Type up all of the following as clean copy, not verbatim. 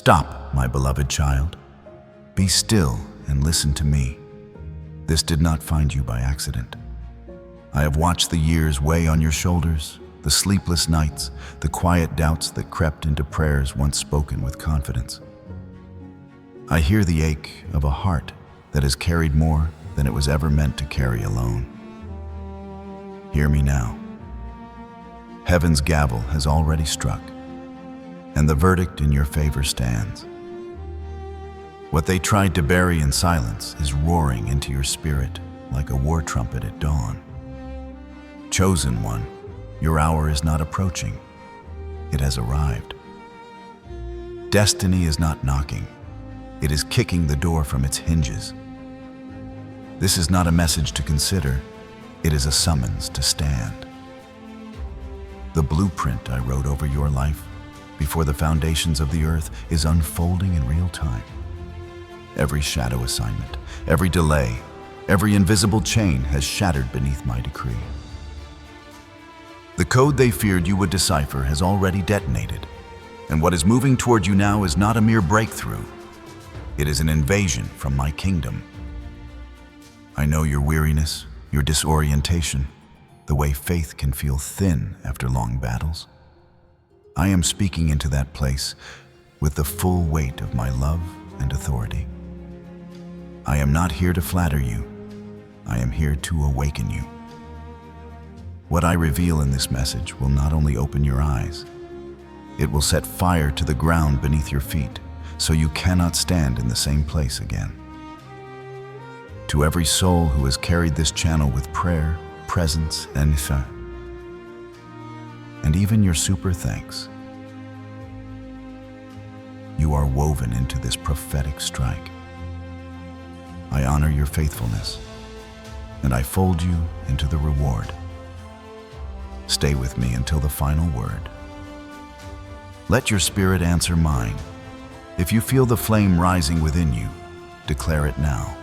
Stop, my beloved child. Be still and listen to me. This did not find you by accident. I have watched the years weigh on your shoulders, the sleepless nights, the quiet doubts that crept into prayers once spoken with confidence. I hear the ache of a heart that has carried more than it was ever meant to carry alone. Hear me now. Heaven's gavel has already struck, and the verdict in your favor stands. What they tried to bury in silence is roaring into your spirit like a war trumpet at dawn. Chosen one, your hour is not approaching. It has arrived. Destiny is not knocking. It is kicking the door from its hinges. This is not a message to consider. It is a summons to stand. The blueprint I wrote over your life before the foundations of the earth is unfolding in real time. Every shadow assignment, every delay, every invisible chain has shattered beneath my decree. The code they feared you would decipher has already detonated, and what is moving toward you now is not a mere breakthrough. It is an invasion from my kingdom. I know your weariness, your disorientation, the way faith can feel thin after long battles. I am speaking into that place with the full weight of my love and authority. I am not here to flatter you. I am here to awaken you. What I reveal in this message will not only open your eyes, it will set fire to the ground beneath your feet, so you cannot stand in the same place again. To every soul who has carried this channel with prayer, presence, and faith, and even your super thanks, you are woven into this prophetic strike. I honor your faithfulness, and I fold you into the reward. Stay with me until the final word. Let your spirit answer mine. If you feel the flame rising within you, declare it now.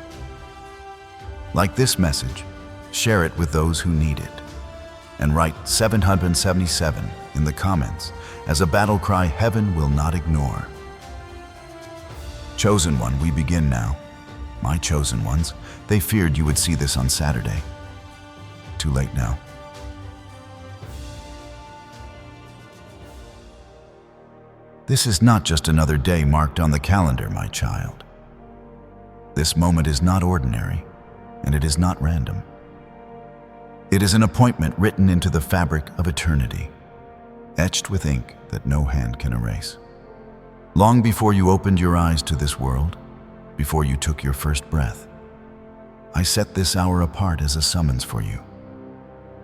Like this message, share it with those who need it, and write 777 in the comments as a battle cry heaven will not ignore. Chosen one, we begin now. My chosen ones, they feared you would see this on Saturday. Too late now. This is not just another day marked on the calendar, my child. This moment is not ordinary, and it is not random. It is an appointment written into the fabric of eternity, etched with ink that no hand can erase. Long before you opened your eyes to this world, before you took your first breath, I set this hour apart as a summons for you.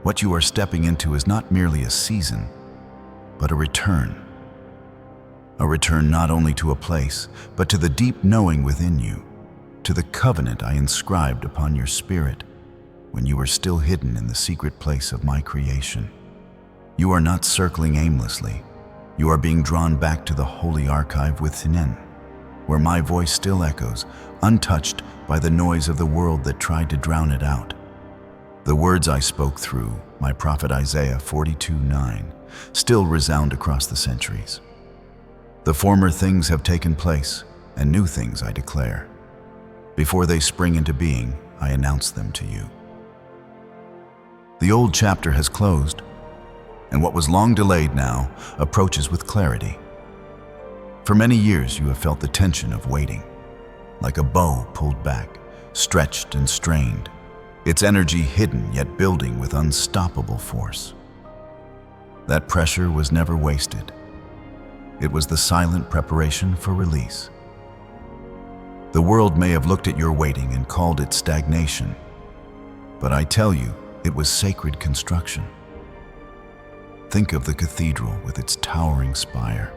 What you are stepping into is not merely a season, but a return. A return not only to a place, but to the deep knowing within you, to the covenant I inscribed upon your spirit when you were still hidden in the secret place of my creation. You are not circling aimlessly. You are being drawn back to the holy archive within, where my voice still echoes, untouched by the noise of the world that tried to drown it out. The words I spoke through my prophet Isaiah 42:9 still resound across the centuries. The former things have taken place, and new things I declare. Before they spring into being, I announce them to you. The old chapter has closed, and what was long delayed now approaches with clarity. For many years you have felt the tension of waiting, like a bow pulled back, stretched and strained, its energy hidden yet building with unstoppable force. That pressure was never wasted. It was the silent preparation for release. The world may have looked at your waiting and called it stagnation, but I tell you, it was sacred construction. Think of the cathedral with its towering spire.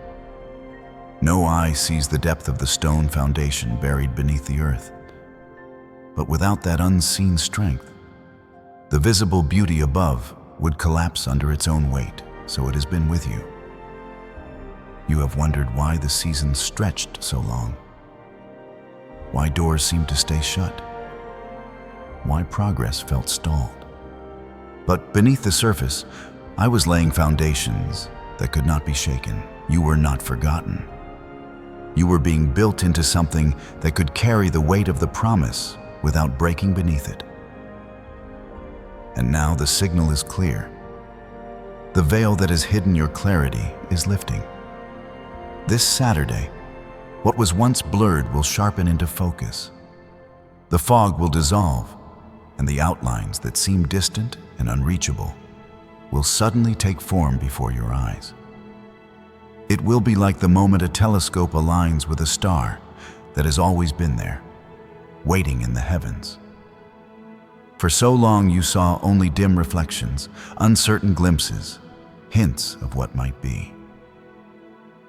No eye sees the depth of the stone foundation buried beneath the earth. But without that unseen strength, the visible beauty above would collapse under its own weight, so it has been with you. You have wondered why the seasons stretched so long, why doors seemed to stay shut, why progress felt stalled. But beneath the surface, I was laying foundations that could not be shaken. You were not forgotten. You were being built into something that could carry the weight of the promise without breaking beneath it. And now the signal is clear. The veil that has hidden your clarity is lifting. This Saturday, what was once blurred will sharpen into focus. The fog will dissolve, and the outlines that seem distant and unreachable will suddenly take form before your eyes. It will be like the moment a telescope aligns with a star that has always been there, waiting in the heavens. For so long you saw only dim reflections, uncertain glimpses, hints of what might be.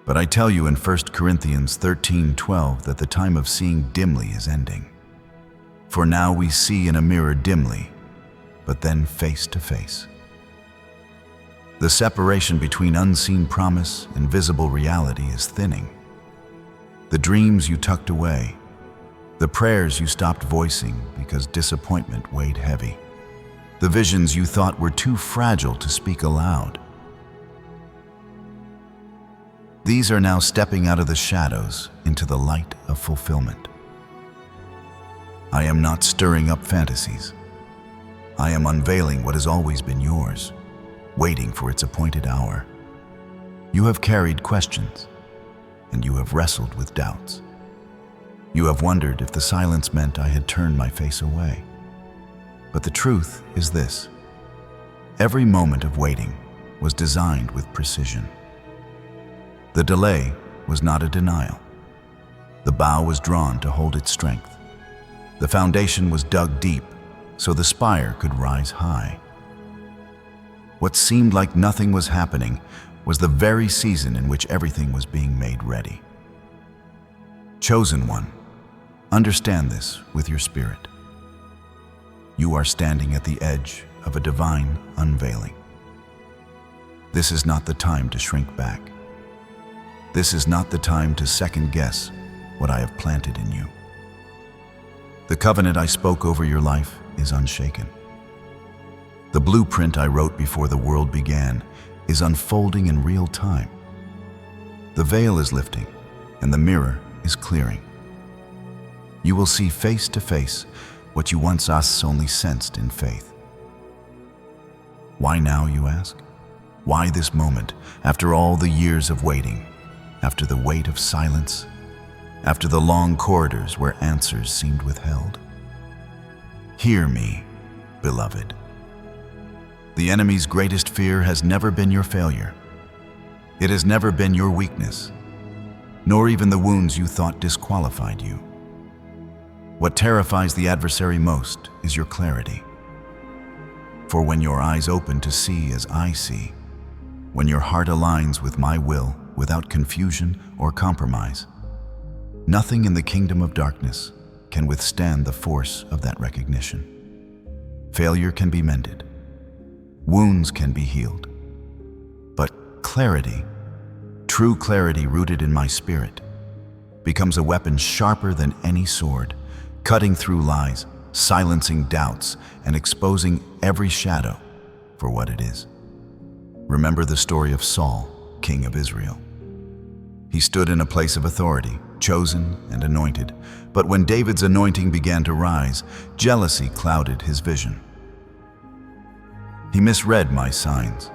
But I tell you in 1 Corinthians 13:12 that the time of seeing dimly is ending. For now we see in a mirror dimly, but then face to face. The separation between unseen promise and visible reality is thinning. The dreams you tucked away, the prayers you stopped voicing because disappointment weighed heavy, the visions you thought were too fragile to speak aloud. These are now stepping out of the shadows into the light of fulfillment. I am not stirring up fantasies. I am unveiling what has always been yours, waiting for its appointed hour. You have carried questions, and you have wrestled with doubts. You have wondered if the silence meant I had turned my face away. But the truth is this: every moment of waiting was designed with precision. The delay was not a denial. The bow was drawn to hold its strength. The foundation was dug deep so the spire could rise high. What seemed like nothing was happening was the very season in which everything was being made ready. Chosen one, understand this with your spirit. You are standing at the edge of a divine unveiling. This is not the time to shrink back. This is not the time to second guess what I have planted in you. The covenant I spoke over your life is unshaken. The blueprint I wrote before the world began is unfolding in real time. The veil is lifting, and the mirror is clearing. You will see face to face what you once only sensed in faith. Why now, you ask? Why this moment, after all the years of waiting, after the weight of silence, after the long corridors where answers seemed withheld? Hear me, beloved. The enemy's greatest fear has never been your failure. It has never been your weakness, nor even the wounds you thought disqualified you. What terrifies the adversary most is your clarity. For when your eyes open to see as I see, when your heart aligns with my will without confusion or compromise, nothing in the kingdom of darkness can withstand the force of that recognition. Failure can be mended. Wounds can be healed. But clarity, true clarity rooted in my spirit, becomes a weapon sharper than any sword, cutting through lies, silencing doubts, and exposing every shadow for what it is. Remember the story of Saul, king of Israel. He stood in a place of authority, chosen and anointed, but when David's anointing began to rise, jealousy clouded his vision. He misread my signs,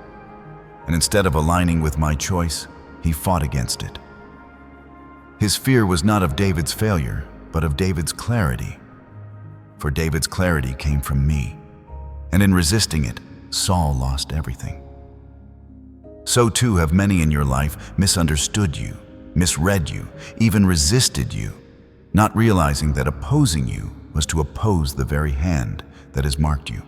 and instead of aligning with my choice, he fought against it. His fear was not of David's failure, but of David's clarity. For David's clarity came from me, and in resisting it, Saul lost everything. So too have many in your life misunderstood you, misread you, even resisted you, not realizing that opposing you was to oppose the very hand that has marked you.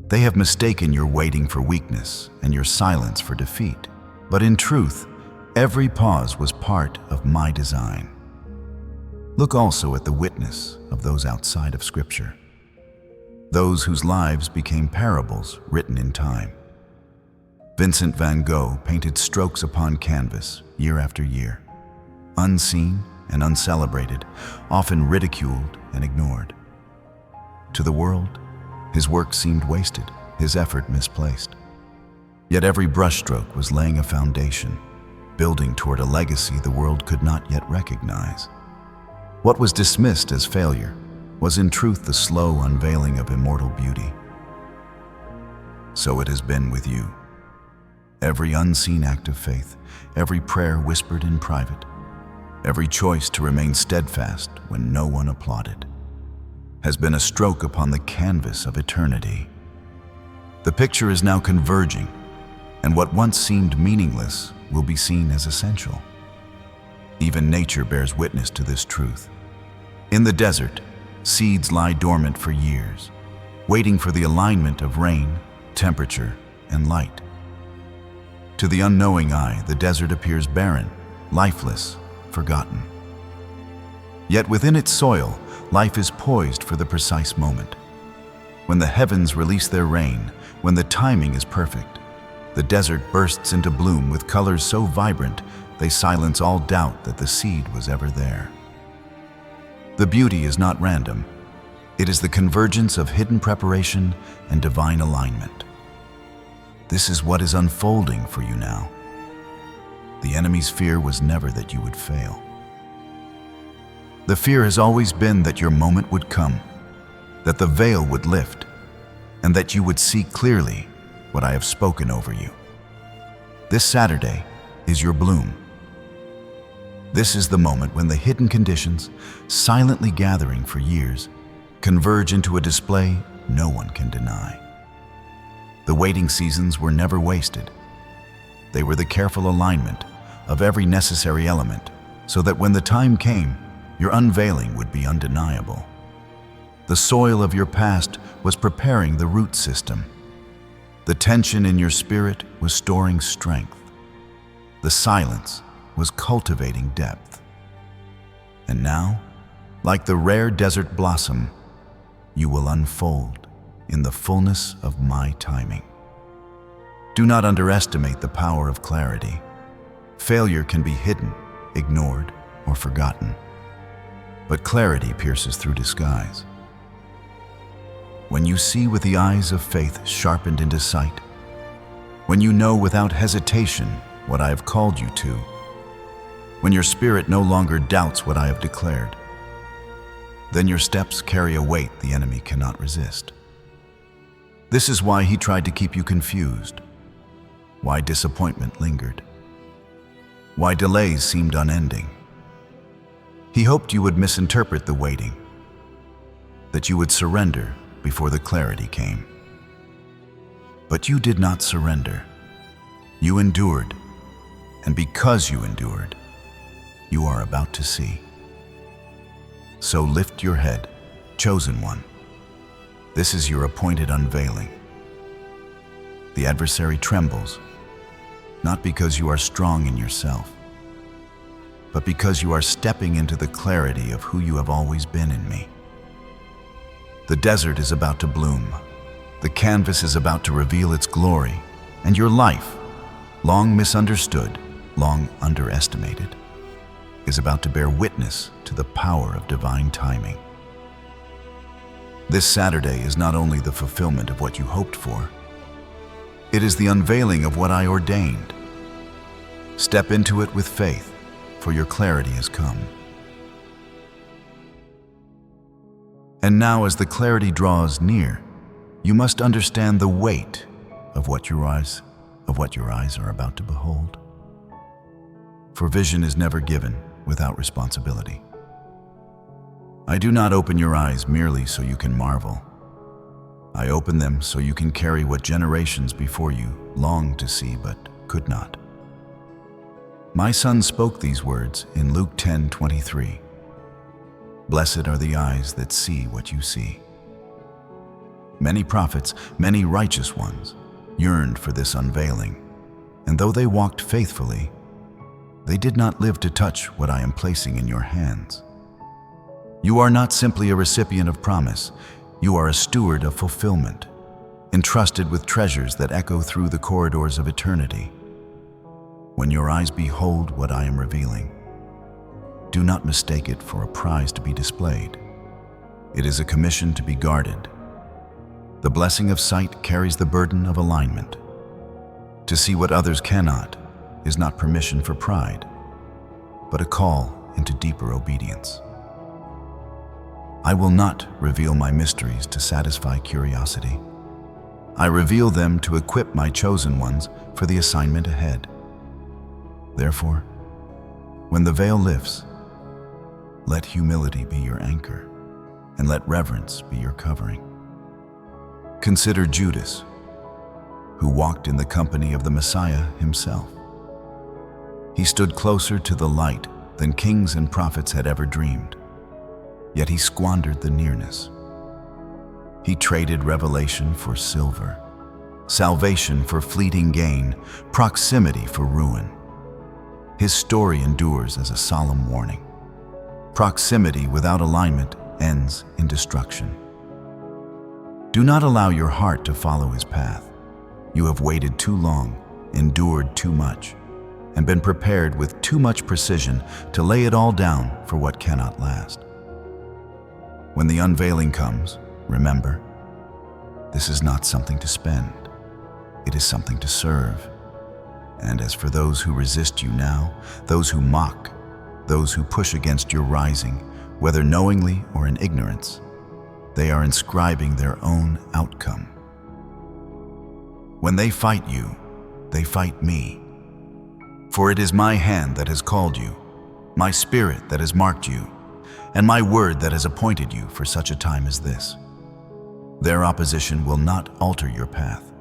They have mistaken your waiting for weakness and your silence for defeat. But in truth, every pause was part of my design. Look also at the witness of those outside of Scripture, those whose lives became parables written in time. Vincent van Gogh painted strokes upon canvas year after year, unseen and uncelebrated, often ridiculed and ignored. To the world, his work seemed wasted, his effort misplaced. Yet every brushstroke was laying a foundation, building toward a legacy the world could not yet recognize. What was dismissed as failure was in truth the slow unveiling of immortal beauty. So it has been with you. Every unseen act of faith, every prayer whispered in private, every choice to remain steadfast when no one applauded, has been a stroke upon the canvas of eternity. The picture is now converging, and what once seemed meaningless will be seen as essential. Even nature bears witness to this truth. In the desert, seeds lie dormant for years, waiting for the alignment of rain, temperature, and light. To the unknowing eye, the desert appears barren, lifeless, forgotten. Yet within its soil, life is poised for the precise moment. When the heavens release their rain, when the timing is perfect, the desert bursts into bloom with colors so vibrant they silence all doubt that the seed was ever there. The beauty is not random. It is the convergence of hidden preparation and divine alignment. This is what is unfolding for you now. The enemy's fear was never that you would fail. The fear has always been that your moment would come, that the veil would lift, and that you would see clearly what I have spoken over you. This Saturday is your bloom. This is the moment when the hidden conditions, silently gathering for years, converge into a display no one can deny. The waiting seasons were never wasted. They were the careful alignment of every necessary element so that when the time came, your unveiling would be undeniable. The soil of your past was preparing the root system. The tension in your spirit was storing strength. The silence was cultivating depth. And now, like the rare desert blossom, you will unfold in the fullness of my timing. Do not underestimate the power of clarity. Failure can be hidden, ignored, or forgotten. But clarity pierces through disguise. When you see with the eyes of faith sharpened into sight, when you know without hesitation what I have called you to, when your spirit no longer doubts what I have declared, then your steps carry a weight the enemy cannot resist. This is why he tried to keep you confused, why disappointment lingered, why delays seemed unending. He hoped you would misinterpret the waiting, that you would surrender before the clarity came. But you did not surrender. You endured, and because you endured, you are about to see. So lift your head, chosen one. This is your appointed unveiling. The adversary trembles, not because you are strong in yourself, but because you are stepping into the clarity of who you have always been in me. The desert is about to bloom. The canvas is about to reveal its glory, and your life, long misunderstood, long underestimated, is about to bear witness to the power of divine timing. This Saturday is not only the fulfillment of what you hoped for, it is the unveiling of what I ordained. Step into it with faith, for your clarity has come. And now, as the clarity draws near, you must understand the weight of what your eyes are about to behold. For vision is never given without responsibility. I do not open your eyes merely so you can marvel. I open them so you can carry what generations before you longed to see but could not. My son spoke these words in Luke 10:23. Blessed are the eyes that see what you see. Many prophets, many righteous ones, yearned for this unveiling, and though they walked faithfully, they did not live to touch what I am placing in your hands. You are not simply a recipient of promise, you are a steward of fulfillment, entrusted with treasures that echo through the corridors of eternity. When your eyes behold what I am revealing, do not mistake it for a prize to be displayed. It is a commission to be guarded. The blessing of sight carries the burden of alignment. To see what others cannot, is not permission for pride, but a call into deeper obedience. I will not reveal my mysteries to satisfy curiosity. I reveal them to equip my chosen ones for the assignment ahead. Therefore, when the veil lifts, let humility be your anchor, and let reverence be your covering. Consider Judas, who walked in the company of the Messiah himself. He stood closer to the light than kings and prophets had ever dreamed, yet he squandered the nearness. He traded revelation for silver, salvation for fleeting gain, proximity for ruin. His story endures as a solemn warning. Proximity without alignment ends in destruction. Do not allow your heart to follow his path. You have waited too long, endured too much, and been prepared with too much precision to lay it all down for what cannot last. When the unveiling comes, remember, this is not something to spend. It is something to serve. And as for those who resist you now, those who mock, those who push against your rising, whether knowingly or in ignorance, they are inscribing their own outcome. When they fight you, they fight me. For it is my hand that has called you, my spirit that has marked you, and my word that has appointed you for such a time as this. Their opposition will not alter your path.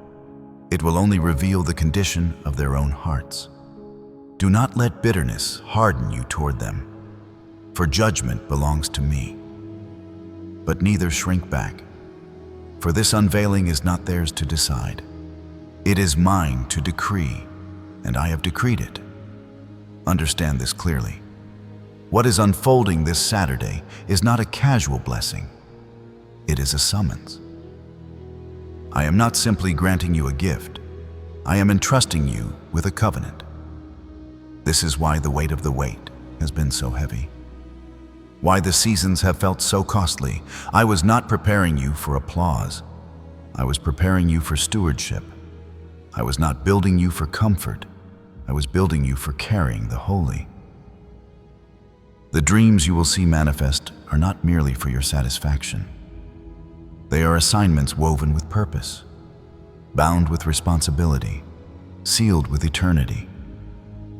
It will only reveal the condition of their own hearts. Do not let bitterness harden you toward them, for judgment belongs to me. But neither shrink back, for this unveiling is not theirs to decide. It is mine to decree, and I have decreed it. Understand this clearly. What is unfolding this Saturday is not a casual blessing. It is a summons. I am not simply granting you a gift. I am entrusting you with a covenant. This is why the weight of the wait has been so heavy. Why the seasons have felt so costly. I was not preparing you for applause. I was preparing you for stewardship. I was not building you for comfort. I was building you for carrying the holy. The dreams you will see manifest are not merely for your satisfaction. They are assignments woven with purpose, bound with responsibility, sealed with eternity.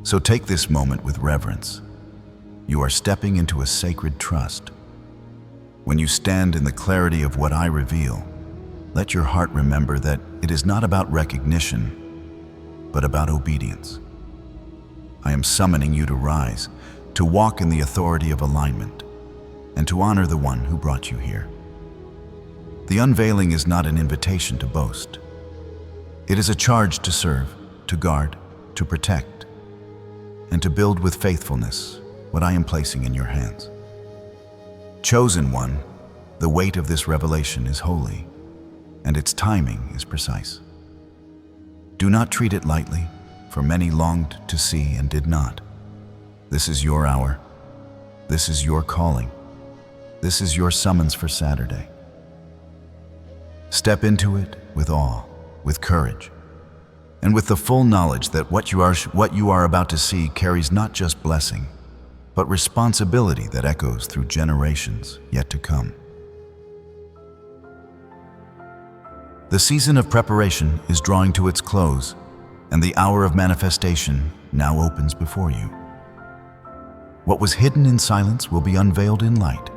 So take this moment with reverence. You are stepping into a sacred trust. When you stand in the clarity of what I reveal, let your heart remember that it is not about recognition, but about obedience. I am summoning you to rise, to walk in the authority of alignment, and to honor the one who brought you here. The unveiling is not an invitation to boast. It is a charge to serve, to guard, to protect, and to build with faithfulness what I am placing in your hands. Chosen one, the weight of this revelation is holy, and its timing is precise. Do not treat it lightly, for many longed to see and did not. This is your hour. This is your calling. This is your summons for Saturday. Step into it with awe, with courage, and with the full knowledge that what you are about to see carries not just blessing, but responsibility that echoes through generations yet to come. The season of preparation is drawing to its close, and the hour of manifestation now opens before you. What was hidden in silence will be unveiled in light.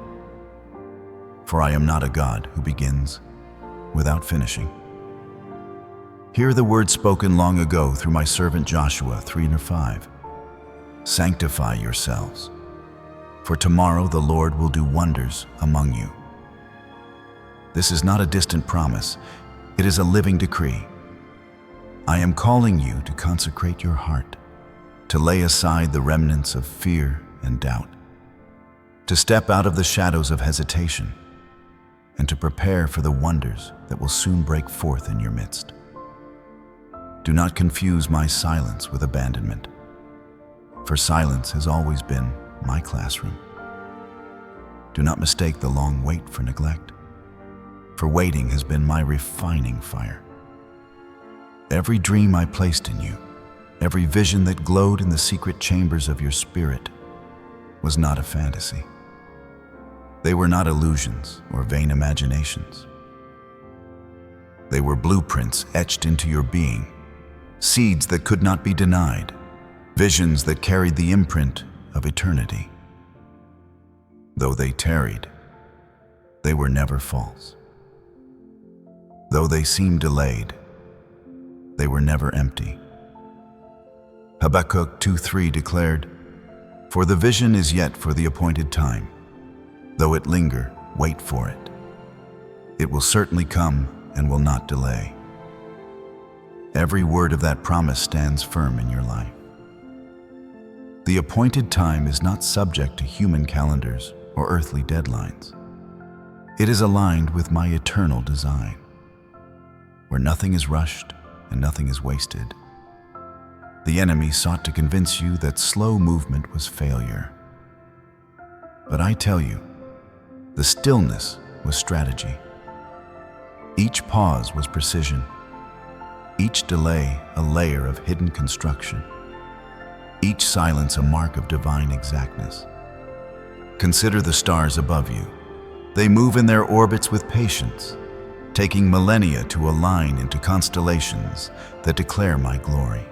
For I am not a God who begins without finishing. Hear the words spoken long ago through my servant Joshua 3:5. Sanctify yourselves, for tomorrow the Lord will do wonders among you. This is not a distant promise, it is a living decree. I am calling you to consecrate your heart, to lay aside the remnants of fear and doubt, to step out of the shadows of hesitation, and to prepare for the wonders that will soon break forth in your midst. Do not confuse my silence with abandonment, for silence has always been my classroom. Do not mistake the long wait for neglect, for waiting has been my refining fire. Every dream I placed in you, every vision that glowed in the secret chambers of your spirit was not a fantasy. They were not illusions or vain imaginations. They were blueprints etched into your being, seeds that could not be denied, visions that carried the imprint of eternity. Though they tarried, they were never false. Though they seemed delayed, they were never empty. Habakkuk 2:3 declared, "For the vision is yet for the appointed time. Though it linger, wait for it. It will certainly come and will not delay." Every word of that promise stands firm in your life. The appointed time is not subject to human calendars or earthly deadlines. It is aligned with my eternal design, where nothing is rushed and nothing is wasted. The enemy sought to convince you that slow movement was failure. But I tell you, the stillness was strategy. Each pause was precision. Each delay a layer of hidden construction. Each silence a mark of divine exactness. Consider the stars above you. They move in their orbits with patience, taking millennia to align into constellations that declare my glory.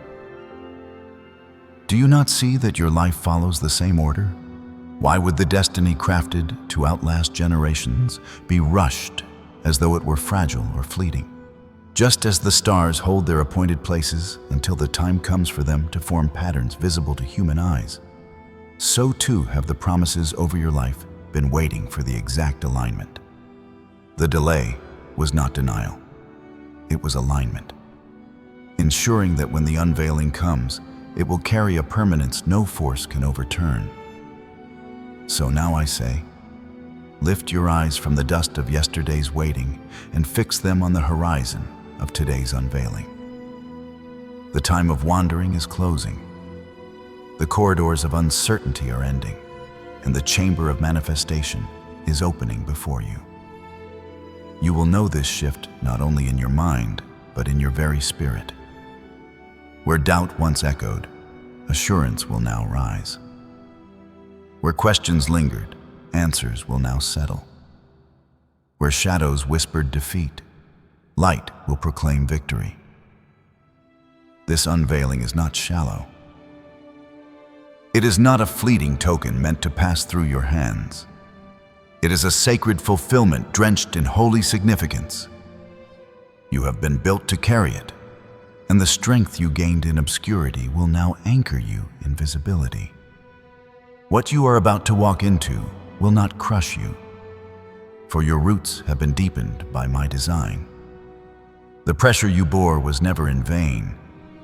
Do you not see that your life follows the same order? Why would the destiny crafted to outlast generations be rushed as though it were fragile or fleeting? Just as the stars hold their appointed places until the time comes for them to form patterns visible to human eyes, so too have the promises over your life been waiting for the exact alignment. The delay was not denial. It was alignment, ensuring that when the unveiling comes, it will carry a permanence no force can overturn. So now I say, lift your eyes from the dust of yesterday's waiting and fix them on the horizon of today's unveiling. The time of wandering is closing. The corridors of uncertainty are ending, and the chamber of manifestation is opening before you. You will know this shift not only in your mind, but in your very spirit. Where doubt once echoed, assurance will now rise. Where questions lingered, answers will now settle. Where shadows whispered defeat, light will proclaim victory. This unveiling is not shallow. It is not a fleeting token meant to pass through your hands. It is a sacred fulfillment drenched in holy significance. You have been built to carry it, and the strength you gained in obscurity will now anchor you in visibility. What you are about to walk into will not crush you, for your roots have been deepened by my design. The pressure you bore was never in vain.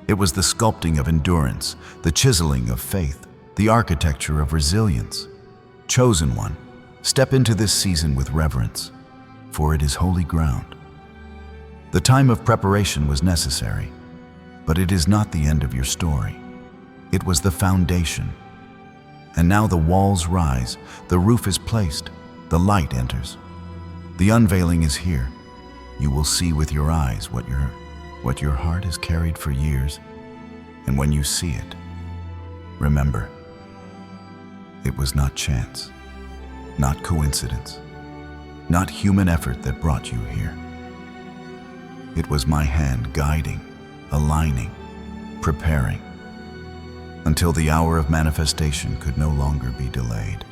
It was the sculpting of endurance, the chiseling of faith, the architecture of resilience. Chosen one, step into this season with reverence, for it is holy ground. The time of preparation was necessary, but it is not the end of your story. It was the foundation. And now the walls rise, the roof is placed, the light enters. The unveiling is here. You will see with your eyes what your heart has carried for years. And when you see it, remember, it was not chance, not coincidence, not human effort that brought you here. It was my hand guiding, aligning, preparing, until the hour of manifestation could no longer be delayed.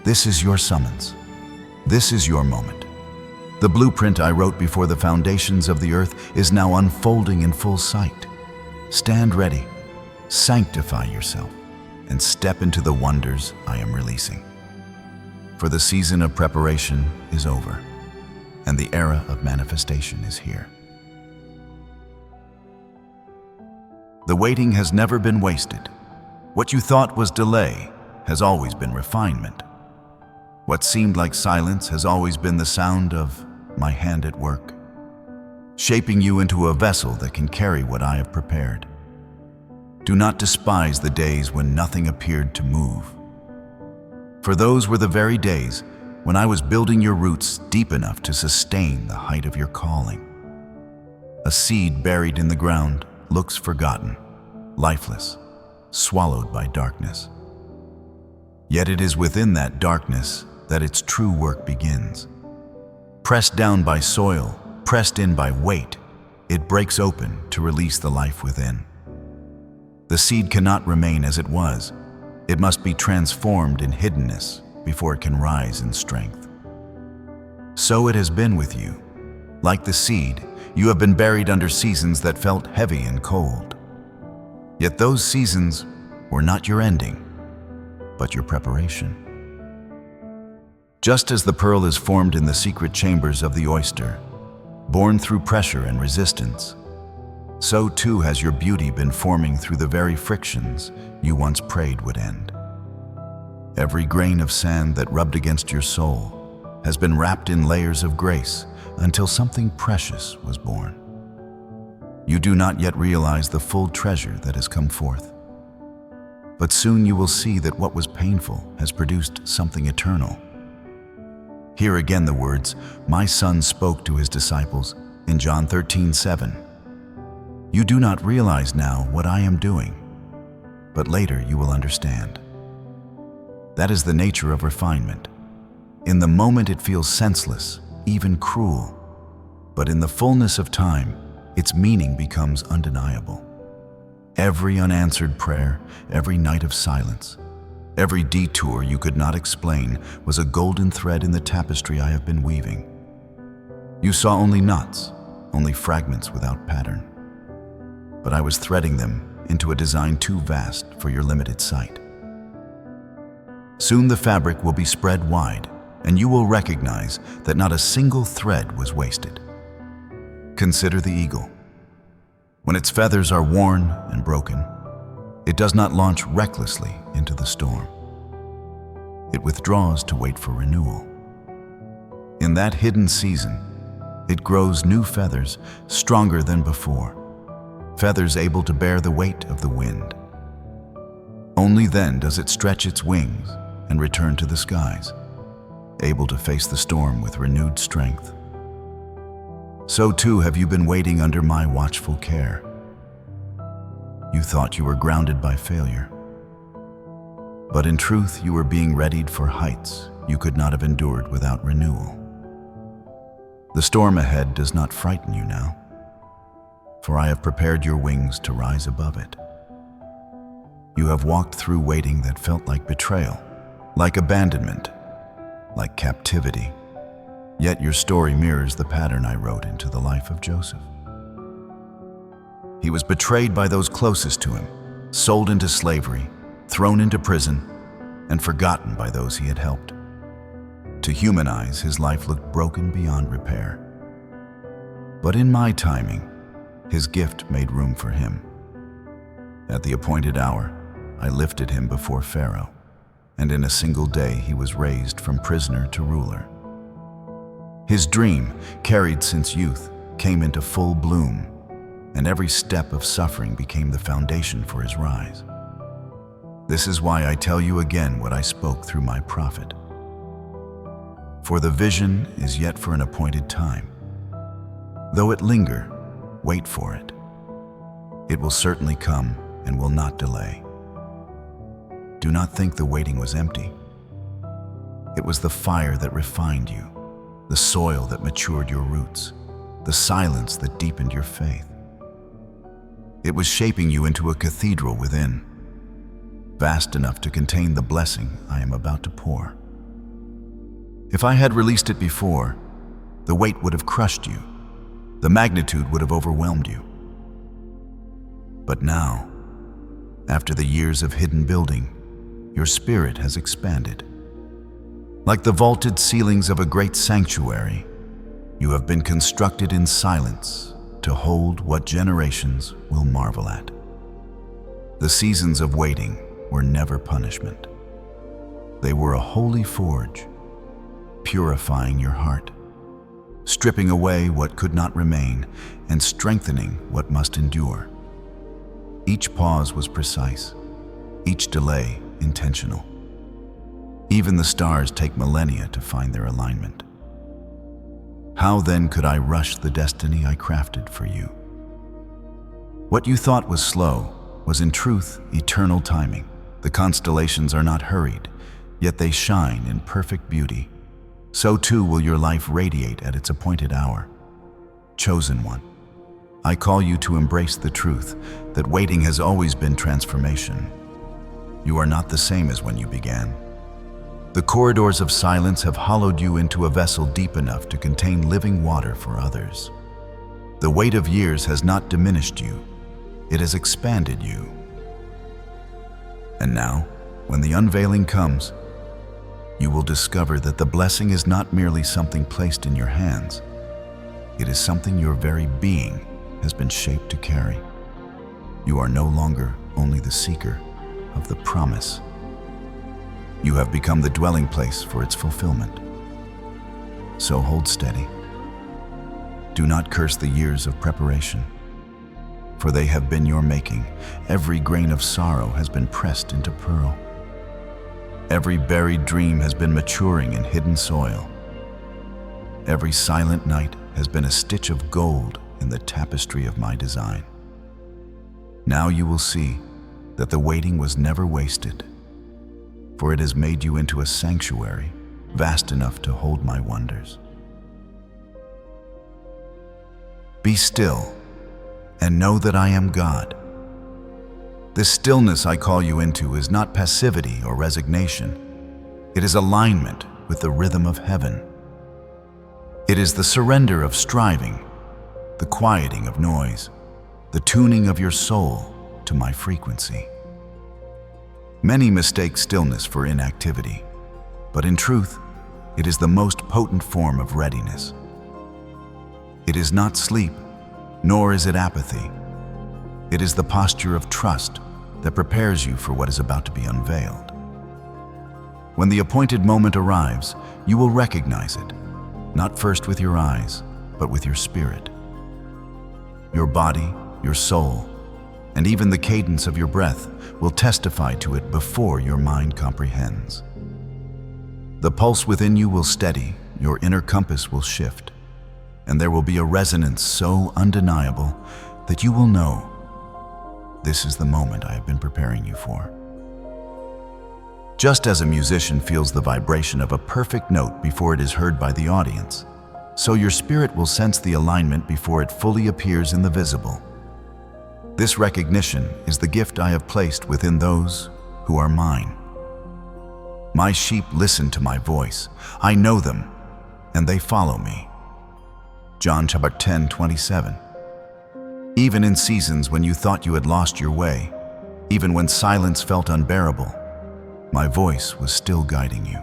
This is your summons. This is your moment. The blueprint I wrote before the foundations of the earth is now unfolding in full sight. Stand ready, sanctify yourself, and step into the wonders I am releasing. For the season of preparation is over, and the era of manifestation is here. The waiting has never been wasted. What you thought was delay has always been refinement. What seemed like silence has always been the sound of my hand at work, shaping you into a vessel that can carry what I have prepared. Do not despise the days when nothing appeared to move, for those were the very days when I was building your roots deep enough to sustain the height of your calling. A seed buried in the ground looks forgotten, lifeless, swallowed by darkness. Yet it is within that darkness that its true work begins. Pressed down by soil, pressed in by weight, it breaks open to release the life within. The seed cannot remain as it was. It must be transformed in hiddenness before it can rise in strength. So it has been with you. Like the seed, you have been buried under seasons that felt heavy and cold. Yet those seasons were not your ending, but your preparation. Just as the pearl is formed in the secret chambers of the oyster, born through pressure and resistance, so too has your beauty been forming through the very frictions you once prayed would end. Every grain of sand that rubbed against your soul has been wrapped in layers of grace until something precious was born. You do not yet realize the full treasure that has come forth. But soon you will see that what was painful has produced something eternal. Hear again the words my Son spoke to his disciples in John 13:7. You do not realize now what I am doing, but later you will understand. That is the nature of refinement. In the moment it feels senseless, even cruel, but in the fullness of time, its meaning becomes undeniable. Every unanswered prayer, every night of silence, every detour you could not explain was a golden thread in the tapestry I have been weaving. You saw only knots, only fragments without pattern. But I was threading them into a design too vast for your limited sight. Soon the fabric will be spread wide, and you will recognize that not a single thread was wasted. Consider the eagle. When its feathers are worn and broken, it does not launch recklessly into the storm. It withdraws to wait for renewal. In that hidden season, it grows new feathers stronger than before, feathers able to bear the weight of the wind. Only then does it stretch its wings and return to the skies, able to face the storm with renewed strength. So too have you been waiting under my watchful care. You thought you were grounded by failure, but in truth you were being readied for heights you could not have endured without renewal. The storm ahead does not frighten you now, for I have prepared your wings to rise above it. You have walked through waiting that felt like betrayal, like abandonment, like captivity. Yet your story mirrors the pattern I wrote into the life of Joseph. He was betrayed by those closest to him, sold into slavery, thrown into prison, and forgotten by those he had helped. To human eyes, his life looked broken beyond repair. But in my timing, his gift made room for him. At the appointed hour, I lifted him before Pharaoh, and in a single day he was raised from prisoner to ruler. His dream, carried since youth, came into full bloom, and every step of suffering became the foundation for his rise. This is why I tell you again what I spoke through my prophet. For the vision is yet for an appointed time. Though it linger, wait for it. It will certainly come and will not delay. Do not think the waiting was empty. It was the fire that refined you, the soil that matured your roots, the silence that deepened your faith. It was shaping you into a cathedral within, vast enough to contain the blessing I am about to pour. If I had released it before, the weight would have crushed you, the magnitude would have overwhelmed you. But now, after the years of hidden building, your spirit has expanded. Like the vaulted ceilings of a great sanctuary, you have been constructed in silence to hold what generations will marvel at. The seasons of waiting were never punishment. They were a holy forge, purifying your heart, stripping away what could not remain and strengthening what must endure. Each pause was precise, each delay intentional. Even the stars take millennia to find their alignment. How then could I rush the destiny I crafted for you? What you thought was slow was in truth eternal timing. The constellations are not hurried, yet they shine in perfect beauty. So too will your life radiate at its appointed hour. Chosen one, I call you to embrace the truth that waiting has always been transformation. You are not the same as when you began. The corridors of silence have hollowed you into a vessel deep enough to contain living water for others. The weight of years has not diminished you, it has expanded you. And now, when the unveiling comes, you will discover that the blessing is not merely something placed in your hands. It is something your very being has been shaped to carry. You are no longer only the seeker of the promise. You have become the dwelling place for its fulfillment. So hold steady. Do not curse the years of preparation, for they have been your making. Every grain of sorrow has been pressed into pearl. Every buried dream has been maturing in hidden soil. Every silent night has been a stitch of gold in the tapestry of my design. Now you will see that the waiting was never wasted, for it has made you into a sanctuary vast enough to hold my wonders. Be still and know that I am God. This stillness I call you into is not passivity or resignation. It is alignment with the rhythm of heaven. It is the surrender of striving, the quieting of noise, the tuning of your soul to my frequency. Many mistake stillness for inactivity, but in truth, it is the most potent form of readiness. It is not sleep, nor is it apathy. It is the posture of trust that prepares you for what is about to be unveiled. When the appointed moment arrives, you will recognize it, not first with your eyes, but with your spirit. Your body, your soul, and even the cadence of your breath will testify to it before your mind comprehends. The pulse within you will steady, your inner compass will shift, and there will be a resonance so undeniable that you will know this is the moment I have been preparing you for. Just as a musician feels the vibration of a perfect note before it is heard by the audience, so your spirit will sense the alignment before it fully appears in the visible. This recognition is the gift I have placed within those who are mine. My sheep listen to my voice. I know them, and they follow me. John chapter 10:27. Even in seasons when you thought you had lost your way, even when silence felt unbearable, my voice was still guiding you.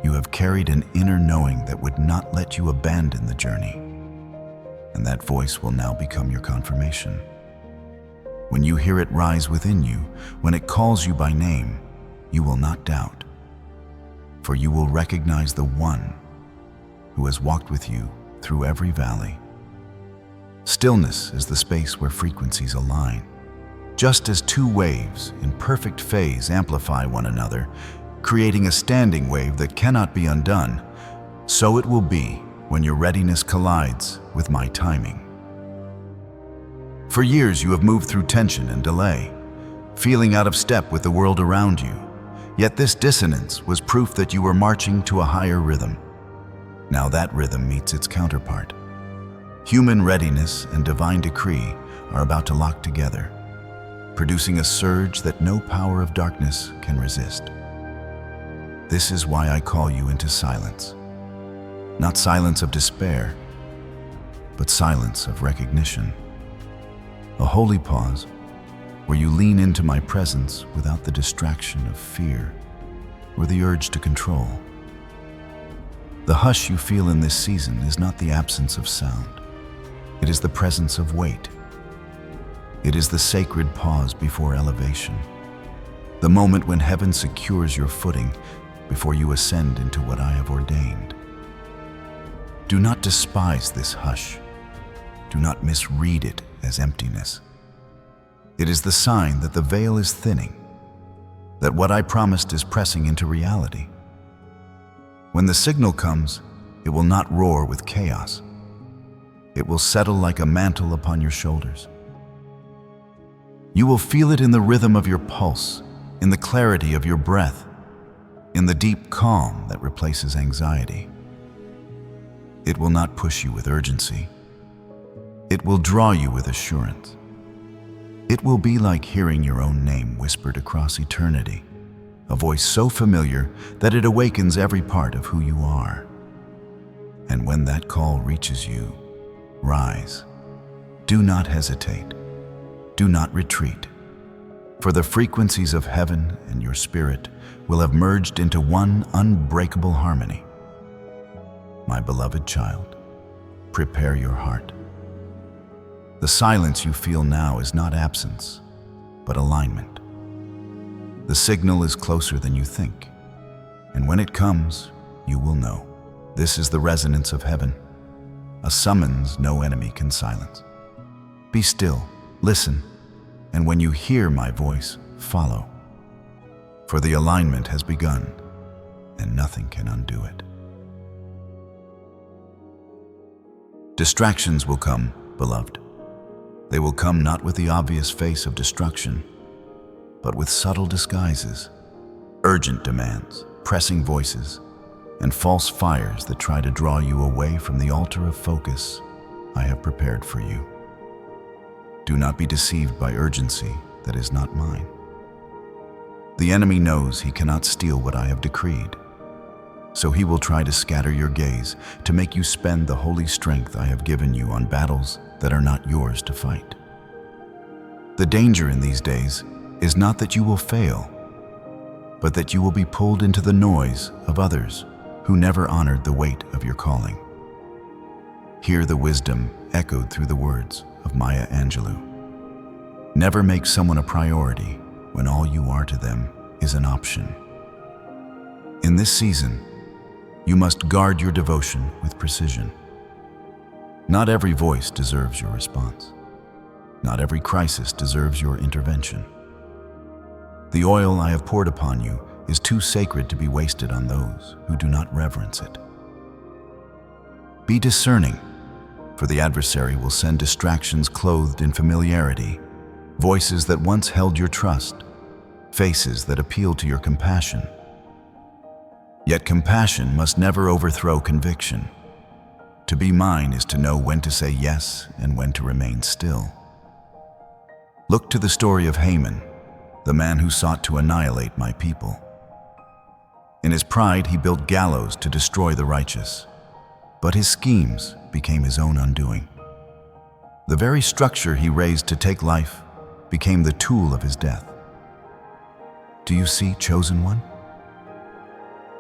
You have carried an inner knowing that would not let you abandon the journey, and that voice will now become your confirmation. When you hear it rise within you, when it calls you by name, you will not doubt, for you will recognize the one who has walked with you through every valley. Stillness is the space where frequencies align. Just as two waves in perfect phase amplify one another, creating a standing wave that cannot be undone, so it will be when your readiness collides with my timing. For years you have moved through tension and delay, feeling out of step with the world around you. Yet this dissonance was proof that you were marching to a higher rhythm. Now that rhythm meets its counterpart. Human readiness and divine decree are about to lock together, producing a surge that no power of darkness can resist. This is why I call you into silence. Not silence of despair, but silence of recognition. A holy pause where you lean into my presence without the distraction of fear or the urge to control. The hush you feel in this season is not the absence of sound. It is the presence of weight. It is the sacred pause before elevation, the moment when heaven secures your footing before you ascend into what I have ordained. Do not despise this hush. Do not misread it as emptiness. It is the sign that the veil is thinning, that what I promised is pressing into reality. When the signal comes, it will not roar with chaos. It will settle like a mantle upon your shoulders, You will feel it in the rhythm of your pulse, in the clarity of your breath, in the deep calm that replaces anxiety. It will not push you with urgency. It will draw you with assurance. It will be like hearing your own name whispered across eternity, a voice so familiar that it awakens every part of who you are. And when that call reaches you, rise. Do not hesitate. Do not retreat. For the frequencies of heaven and your spirit will have merged into one unbreakable harmony. My beloved child, prepare your heart. The silence you feel now is not absence, but alignment. The signal is closer than you think, and when it comes, you will know. This is the resonance of heaven, a summons no enemy can silence. Be still, listen, and when you hear my voice, follow. For the alignment has begun, and nothing can undo it. Distractions will come, beloved. They will come not with the obvious face of destruction, but with subtle disguises, urgent demands, pressing voices, and false fires that try to draw you away from the altar of focus I have prepared for you. Do not be deceived by urgency that is not mine. The enemy knows he cannot steal what I have decreed, so he will try to scatter your gaze to make you spend the holy strength I have given you on battles that are not yours to fight. The danger in these days is not that you will fail, but that you will be pulled into the noise of others who never honored the weight of your calling. Hear the wisdom echoed through the words of Maya Angelou. Never make someone a priority when all you are to them is an option. In this season, you must guard your devotion with precision. Not every voice deserves your response. Not every crisis deserves your intervention. The oil I have poured upon you is too sacred to be wasted on those who do not reverence it. Be discerning, for the adversary will send distractions clothed in familiarity, voices that once held your trust, faces that appeal to your compassion. Yet compassion must never overthrow conviction. To be mine is to know when to say yes and when to remain still. Look to the story of Haman, the man who sought to annihilate my people. In his pride, he built gallows to destroy the righteous, but his schemes became his own undoing. The very structure he raised to take life became the tool of his death. Do you see, chosen one?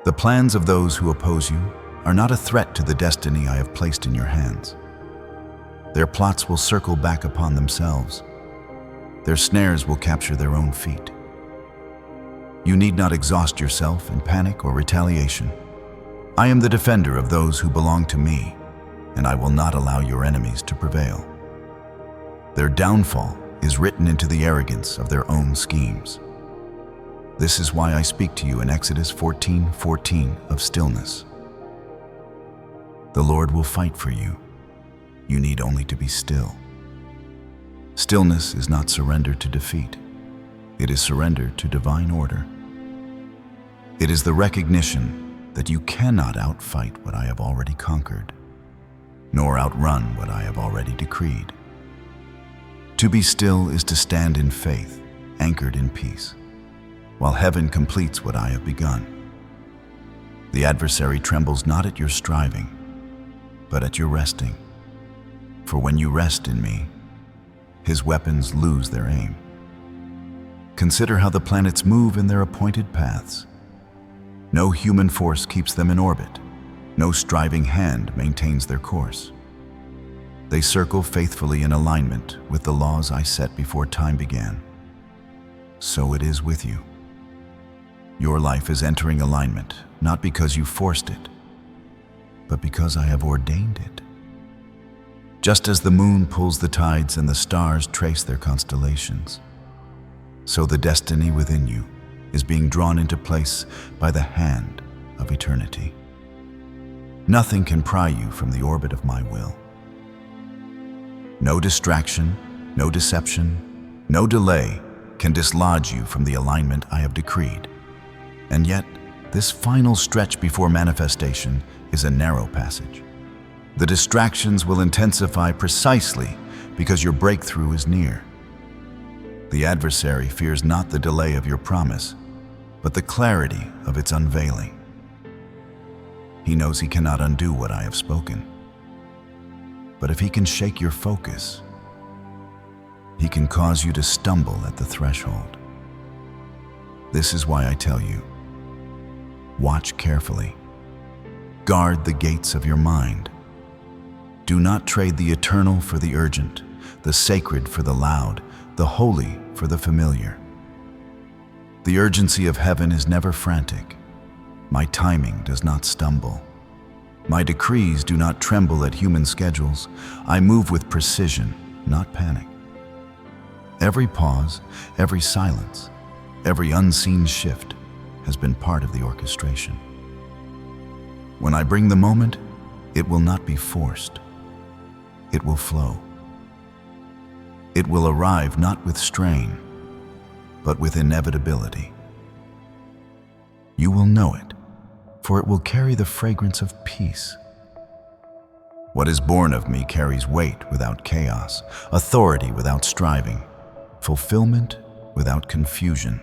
The plans of those who oppose you are not a threat to the destiny I have placed in your hands. Their plots will circle back upon themselves. Their snares will capture their own feet. You need not exhaust yourself in panic or retaliation. I am the defender of those who belong to me, and I will not allow your enemies to prevail. Their downfall is written into the arrogance of their own schemes. This is why I speak to you in Exodus 14:14 of stillness. The Lord will fight for you. You need only to be still. Stillness is not surrender to defeat. It is surrender to divine order. It is the recognition that you cannot outfight what I have already conquered, nor outrun what I have already decreed. To be still is to stand in faith, anchored in peace, while heaven completes what I have begun. The adversary trembles not at your striving, but at your resting. For when you rest in me, his weapons lose their aim. Consider how the planets move in their appointed paths. No human force keeps them in orbit. No striving hand maintains their course. They circle faithfully in alignment with the laws I set before time began. So it is with you. Your life is entering alignment, not because you forced it, but because I have ordained it. Just as the moon pulls the tides and the stars trace their constellations, so the destiny within you is being drawn into place by the hand of eternity. Nothing can pry you from the orbit of my will. No distraction, no deception, No delay can dislodge you from the alignment I have decreed. And yet, this final stretch before manifestation is a narrow passage. The distractions will intensify precisely because your breakthrough is near. The adversary fears not the delay of your promise, but the clarity of its unveiling. He knows he cannot undo what I have spoken. But if he can shake your focus, he can cause you to stumble at the threshold. This is why I tell you, watch carefully. Guard the gates of your mind. Do not trade the eternal for the urgent, the sacred for the loud, the holy for the familiar. The urgency of heaven is never frantic. My timing does not stumble. My decrees do not tremble at human schedules. I move with precision, not panic. Every pause, every silence, every unseen shift has been part of the orchestration. When I bring the moment, it will not be forced. It will flow. It will arrive not with strain, but with inevitability. You will know it, for it will carry the fragrance of peace. What is born of me carries weight without chaos, authority without striving, fulfillment without confusion.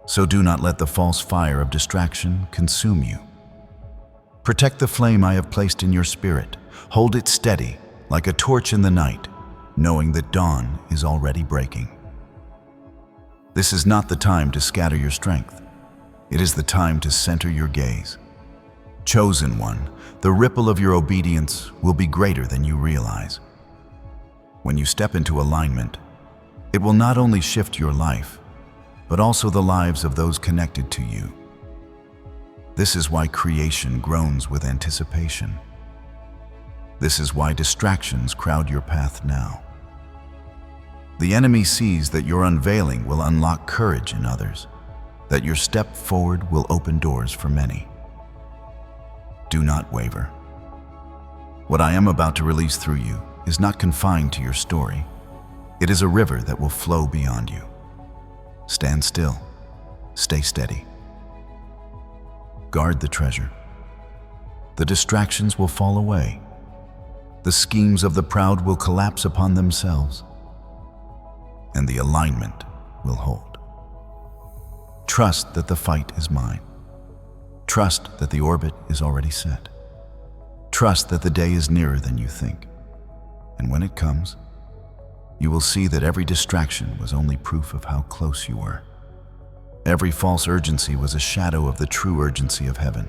So do not let the false fire of distraction consume you. Protect the flame I have placed in your spirit. Hold it steady, like a torch in the night, knowing that dawn is already breaking. This is not the time to scatter your strength. It is the time to center your gaze. Chosen one, the ripple of your obedience will be greater than you realize. When you step into alignment, it will not only shift your life, but also the lives of those connected to you. This is why creation groans with anticipation. This is why distractions crowd your path now. The enemy sees that your unveiling will unlock courage in others, that your step forward will open doors for many. Do not waver. What I am about to release through you is not confined to your story. It is a river that will flow beyond you. Stand still. Stay steady. Guard the treasure. The distractions will fall away. The schemes of the proud will collapse upon themselves, and the alignment will hold. Trust that the fight is mine. Trust that the orbit is already set. Trust that the day is nearer than you think. And when it comes, you will see that every distraction was only proof of how close you were. Every false urgency was a shadow of the true urgency of heaven.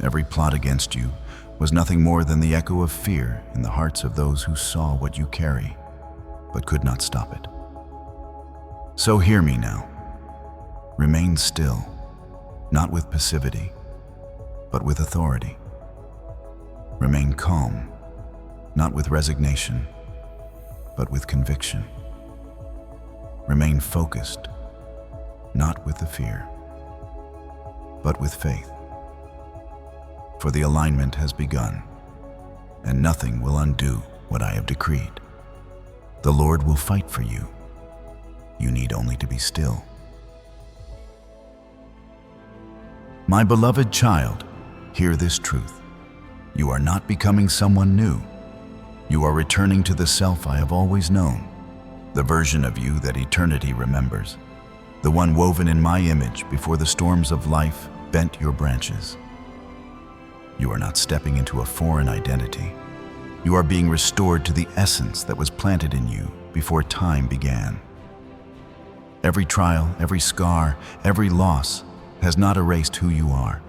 Every plot against you was nothing more than the echo of fear in the hearts of those who saw what you carry, but could not stop it. So hear me now. Remain still, not with passivity, but with authority. Remain calm, not with resignation, but with conviction. Remain focused, not with the fear, but with faith. For the alignment has begun, and nothing will undo what I have decreed. The Lord will fight for you. You need only to be still. My beloved child, hear this truth. You are not becoming someone new. You are returning to the self I have always known, the version of you that eternity remembers, the one woven in my image before the storms of life bent your branches. You are not stepping into a foreign identity. You are being restored to the essence that was planted in you before time began. Every trial, every scar, every loss has not erased who you are.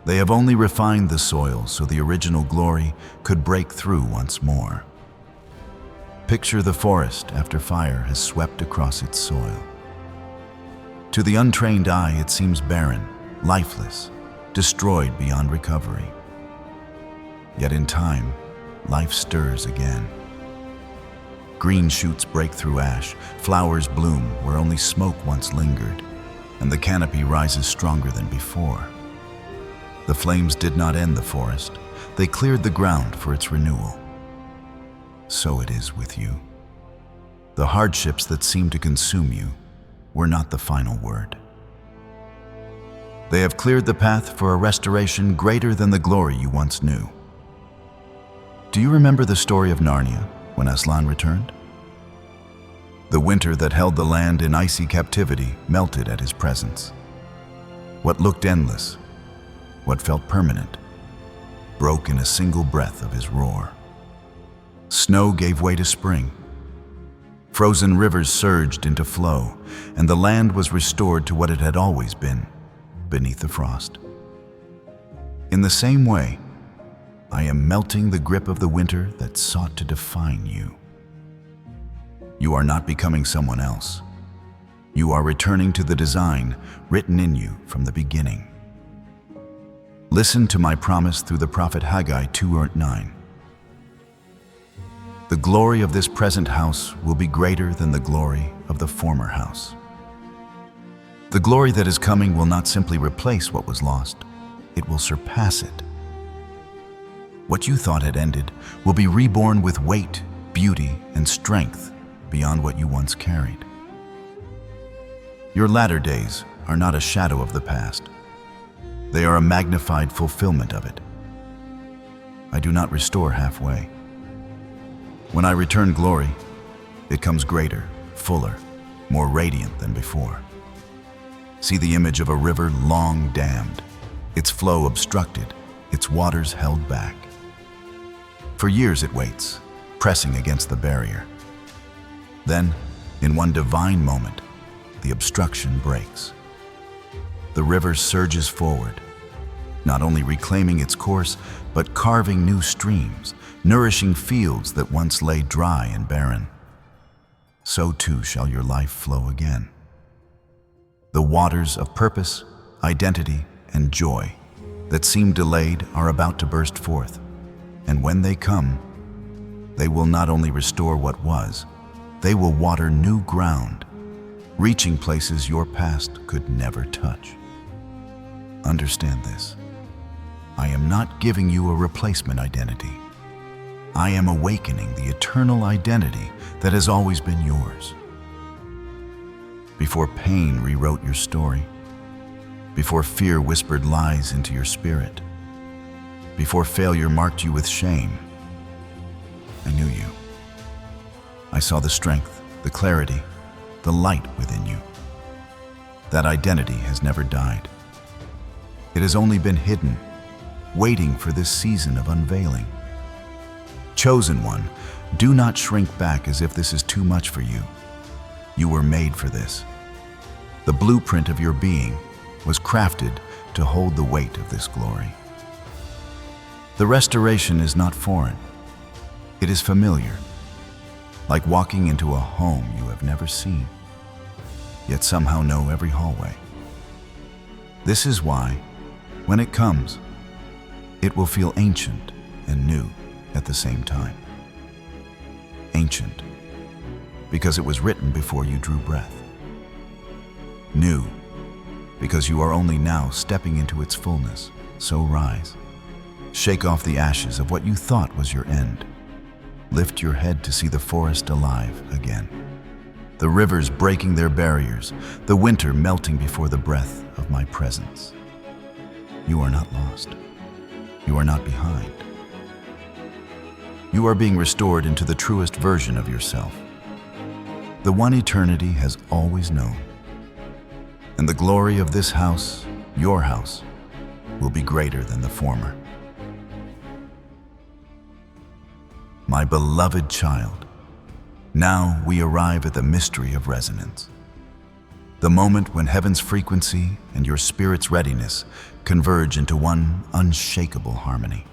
They have only refined the soil so the original glory could break through once more. Picture the forest after fire has swept across its soil. To the untrained eye, it seems barren, lifeless, destroyed beyond recovery. Yet in time, life stirs again. Green shoots break through ash, flowers bloom where only smoke once lingered, and the canopy rises stronger than before. The flames did not end the forest, they cleared the ground for its renewal. So it is with you. The hardships that seemed to consume you were not the final word. They have cleared the path for a restoration greater than the glory you once knew. Do you remember the story of Narnia when Aslan returned? The winter that held the land in icy captivity melted at his presence. What looked endless, what felt permanent, broke in a single breath of his roar. Snow gave way to spring. Frozen rivers surged into flow, and the land was restored to what it had always been, beneath the frost. In the same way, I am melting the grip of the winter that sought to define you. You are not becoming someone else. You are returning to the design written in you from the beginning. Listen to my promise through the prophet Haggai 2:9. The glory of this present house will be greater than the glory of the former house. The glory that is coming will not simply replace what was lost, it will surpass it. What you thought had ended will be reborn with weight, beauty, and strength beyond what you once carried. Your latter days are not a shadow of the past. They are a magnified fulfillment of it. I do not restore halfway. When I return glory, it comes greater, fuller, more radiant than before. See the image of a river long dammed, its flow obstructed, its waters held back. For years it waits, pressing against the barrier. Then, in one divine moment, the obstruction breaks. The river surges forward, not only reclaiming its course, but carving new streams, nourishing fields that once lay dry and barren. So too shall your life flow again. The waters of purpose, identity, and joy that seemed delayed are about to burst forth, and when they come, they will not only restore what was, they will water new ground, reaching places your past could never touch. Understand this. I am not giving you a replacement identity. I am awakening the eternal identity that has always been yours. Before pain rewrote your story, before fear whispered lies into your spirit, before failure marked you with shame, I knew you. I saw the strength, the clarity, the light within you. That identity has never died. It has only been hidden, waiting for this season of unveiling. Chosen one, do not shrink back as if this is too much for you. You were made for this. The blueprint of your being was crafted to hold the weight of this glory. The restoration is not foreign. It is familiar, like walking into a home you have never seen, yet somehow know every hallway. This is why, when it comes, it will feel ancient and new at the same time. Ancient, because it was written before you drew breath. New, because you are only now stepping into its fullness. So rise. Shake off the ashes of what you thought was your end. Lift your head to see the forest alive again. The rivers breaking their barriers, the winter melting before the breath of my presence. You are not lost. You are not behind. You are being restored into the truest version of yourself, the one eternity has always known. And the glory of this house, your house, will be greater than the former. My beloved child, now we arrive at the mystery of resonance. The moment when heaven's frequency and your spirit's readiness converge into one unshakable harmony.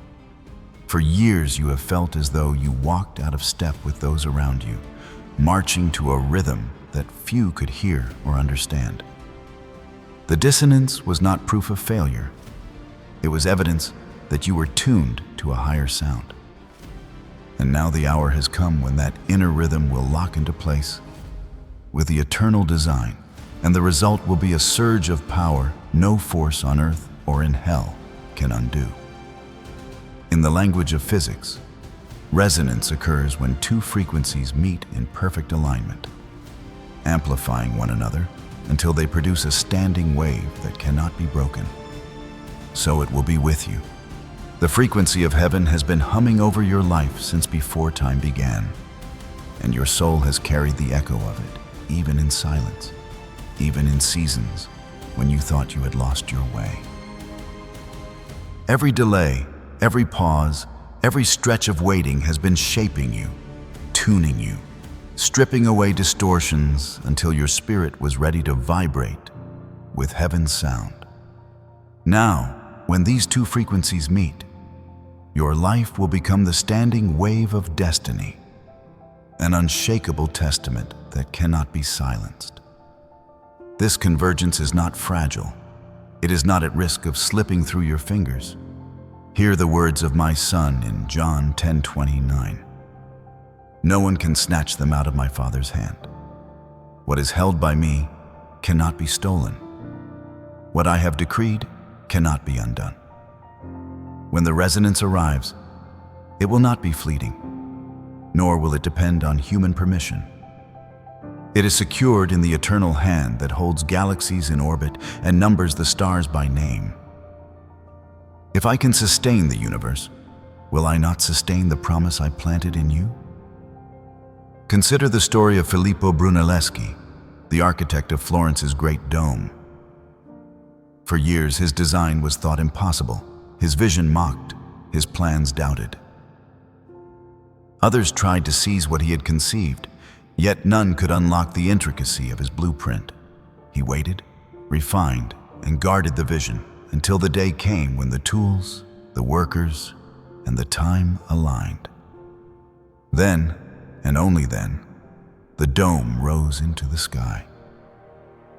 For years you have felt as though you walked out of step with those around you, marching to a rhythm that few could hear or understand. The dissonance was not proof of failure. It was evidence that you were tuned to a higher sound. And now the hour has come when that inner rhythm will lock into place with the eternal design, and the result will be a surge of power no force on earth or in hell can undo. In the language of physics, Resonance occurs when two frequencies meet in perfect alignment, amplifying one another until they produce a standing wave that cannot be broken. So it will be with you. The frequency of heaven has been humming over your life since before time began, and your soul has carried the echo of it, even in silence, even in seasons when you thought you had lost your way. Every delay, every pause, every stretch of waiting has been shaping you, tuning you, stripping away distortions until your spirit was ready to vibrate with heaven's sound. Now, when these two frequencies meet, your life will become the standing wave of destiny, an unshakable testament that cannot be silenced. This convergence is not fragile. It is not at risk of slipping through your fingers. Hear the words of my Son in John 10:29. No one can snatch them out of my Father's hand. What is held by me cannot be stolen. What I have decreed cannot be undone. When the resonance arrives, it will not be fleeting, nor will it depend on human permission. It is secured in the eternal hand that holds galaxies in orbit and numbers the stars by name. If I can sustain the universe, will I not sustain the promise I planted in you? Consider the story of Filippo Brunelleschi, the architect of Florence's Great Dome. For years, his design was thought impossible, his vision mocked, his plans doubted. Others tried to seize what he had conceived, yet none could unlock the intricacy of his blueprint. He waited, refined, and guarded the vision until the day came when the tools, the workers, and the time aligned. Then, and only then, the dome rose into the sky,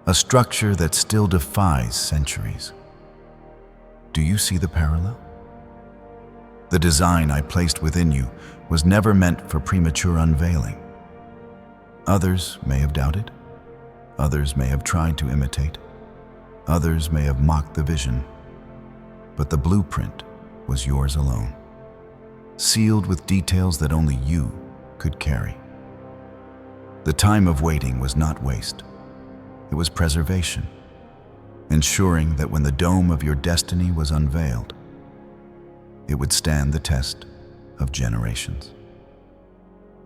a structure that still defies centuries. Do you see the parallel? The design I placed within you was never meant for premature unveiling. Others may have doubted, others may have tried to imitate, others may have mocked the vision, but the blueprint was yours alone, sealed with details that only you could carry. The time of waiting was not waste. It was preservation, ensuring that when the dome of your destiny was unveiled, it would stand the test of generations.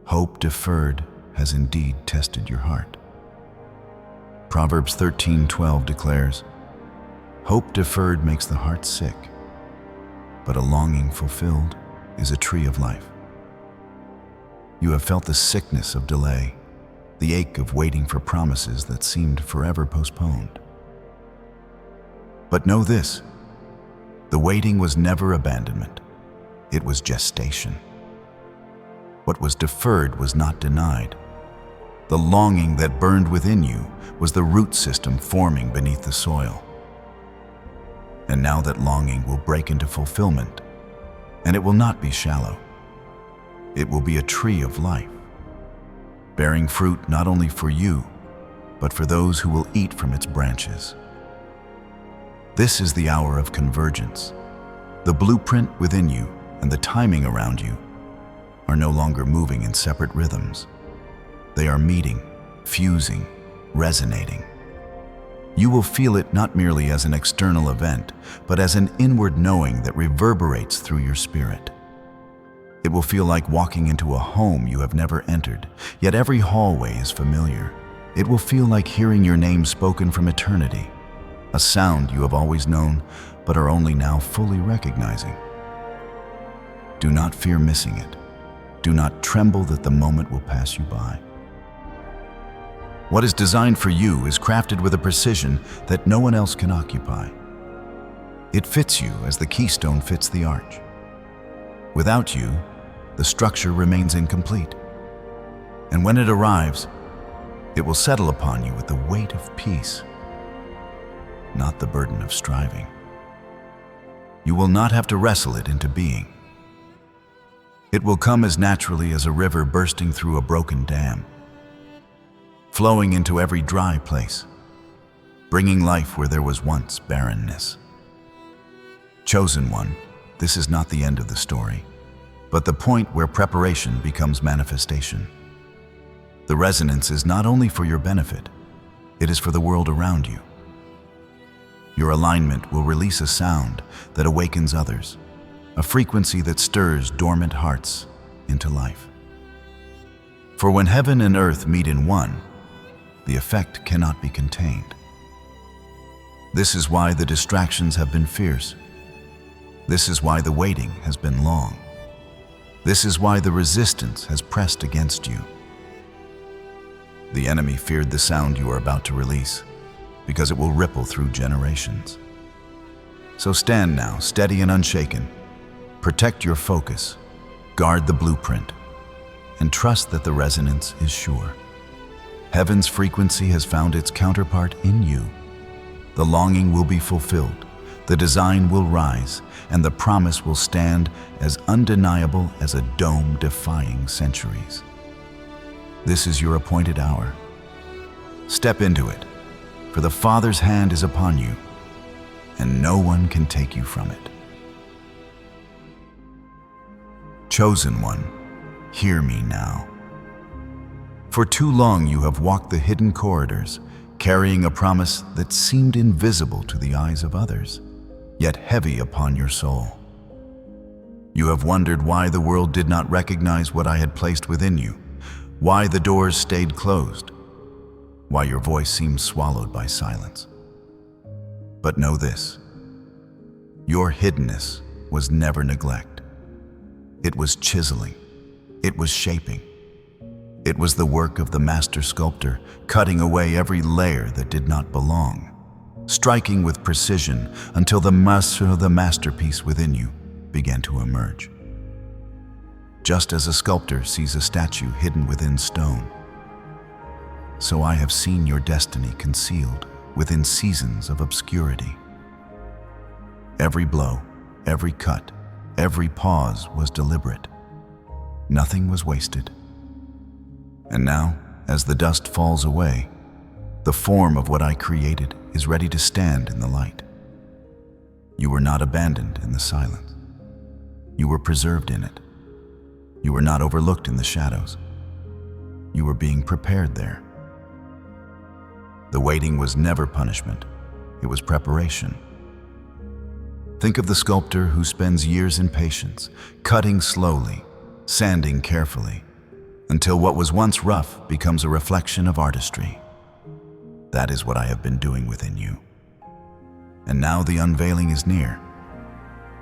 Hope deferred has indeed tested your heart. Proverbs 13:12 declares, "Hope deferred makes the heart sick, but a longing fulfilled is a tree of life." You have felt the sickness of delay, the ache of waiting for promises that seemed forever postponed. But know this, the waiting was never abandonment, it was gestation. What was deferred was not denied. The longing that burned within you was the root system forming beneath the soil. And now that longing will break into fulfillment, and it will not be shallow. It will be a tree of life, bearing fruit not only for you, but for those who will eat from its branches. This is the hour of convergence. The blueprint within you and the timing around you are no longer moving in separate rhythms. They are meeting, fusing, resonating. You will feel it not merely as an external event, but as an inward knowing that reverberates through your spirit. It will feel like walking into a home you have never entered, yet every hallway is familiar. It will feel like hearing your name spoken from eternity, a sound you have always known, but are only now fully recognizing. Do not fear missing it. Do not tremble that the moment will pass you by. What is designed for you is crafted with a precision that no one else can occupy. It fits you as the keystone fits the arch. Without you, the structure remains incomplete. And when it arrives, it will settle upon you with the weight of peace, not the burden of striving. You will not have to wrestle it into being. It will come as naturally as a river bursting through a broken dam, flowing into every dry place, bringing life where there was once barrenness. Chosen one, this is not the end of the story. but the point where preparation becomes manifestation. The resonance is not only for your benefit, it is for the world around you. Your alignment will release a sound that awakens others, a frequency that stirs dormant hearts into life. For when heaven and earth meet in one, the effect cannot be contained. This is why the distractions have been fierce. This is why the waiting has been long. This is why the resistance has pressed against you. The enemy feared the sound you are about to release, because it will ripple through generations. So stand now, steady and unshaken. Protect your focus, guard the blueprint, and trust that the resonance is sure. Heaven's frequency has found its counterpart in you. The longing will be fulfilled, the design will rise, and the promise will stand as undeniable as a dome defying centuries. This is your appointed hour. Step into it, for the Father's hand is upon you, and no one can take you from it. Chosen one, hear me now. For too long you have walked the hidden corridors, carrying a promise that seemed invisible to the eyes of others, yet heavy upon your soul. You have wondered why the world did not recognize what I had placed within you, why the doors stayed closed, why your voice seemed swallowed by silence. But know this: your hiddenness was never neglect. It was chiseling. It was shaping. It was the work of the master sculptor, cutting away every layer that did not belong, striking with precision until the masterpiece within you began to emerge. Just as a sculptor sees a statue hidden within stone, so I have seen your destiny concealed within seasons of obscurity. Every blow, every cut, every pause was deliberate. Nothing was wasted. And now, as the dust falls away, the form of what I created is ready to stand in the light. You were not abandoned in the silence. You were preserved in it. You were not overlooked in the shadows. You were being prepared there. The waiting was never punishment. It was preparation. Think of the sculptor who spends years in patience, cutting slowly, sanding carefully, until what was once rough becomes a reflection of artistry. That is what I have been doing within you. And now the unveiling is near.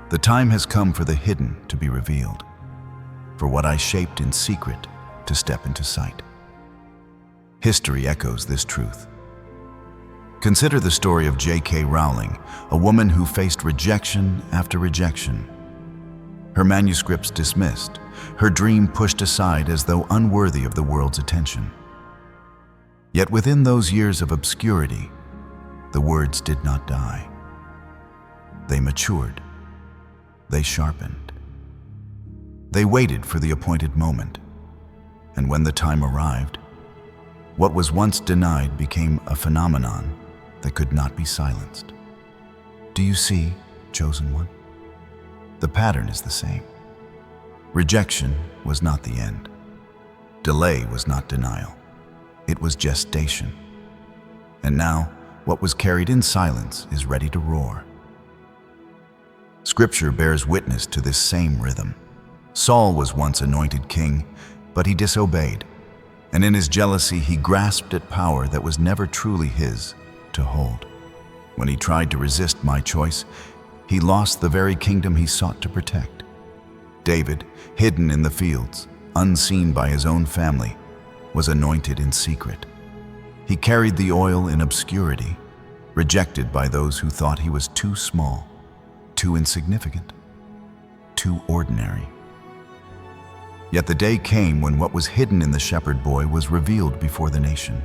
The time has come for the hidden to be revealed, for what I shaped in secret to step into sight. History echoes this truth. Consider the story of J.K. Rowling, a woman who faced rejection after rejection. Her manuscripts dismissed, her dream pushed aside as though unworthy of the world's attention. Yet within those years of obscurity, the words did not die. They matured. They sharpened. They waited for the appointed moment. And when the time arrived, what was once denied became a phenomenon that could not be silenced. Do you see, chosen one? The pattern is the same. Rejection was not the end. Delay was not denial. It was gestation. And now, what was carried in silence is ready to roar. Scripture bears witness to this same rhythm. Saul was once anointed king, but he disobeyed, and in his jealousy he grasped at power that was never truly his to hold. When he tried to resist my choice, he lost the very kingdom he sought to protect. David, hidden in the fields, unseen by his own family, was anointed in secret. He carried the oil in obscurity, rejected by those who thought he was too small, too insignificant, too ordinary. Yet the day came when what was hidden in the shepherd boy was revealed before the nation.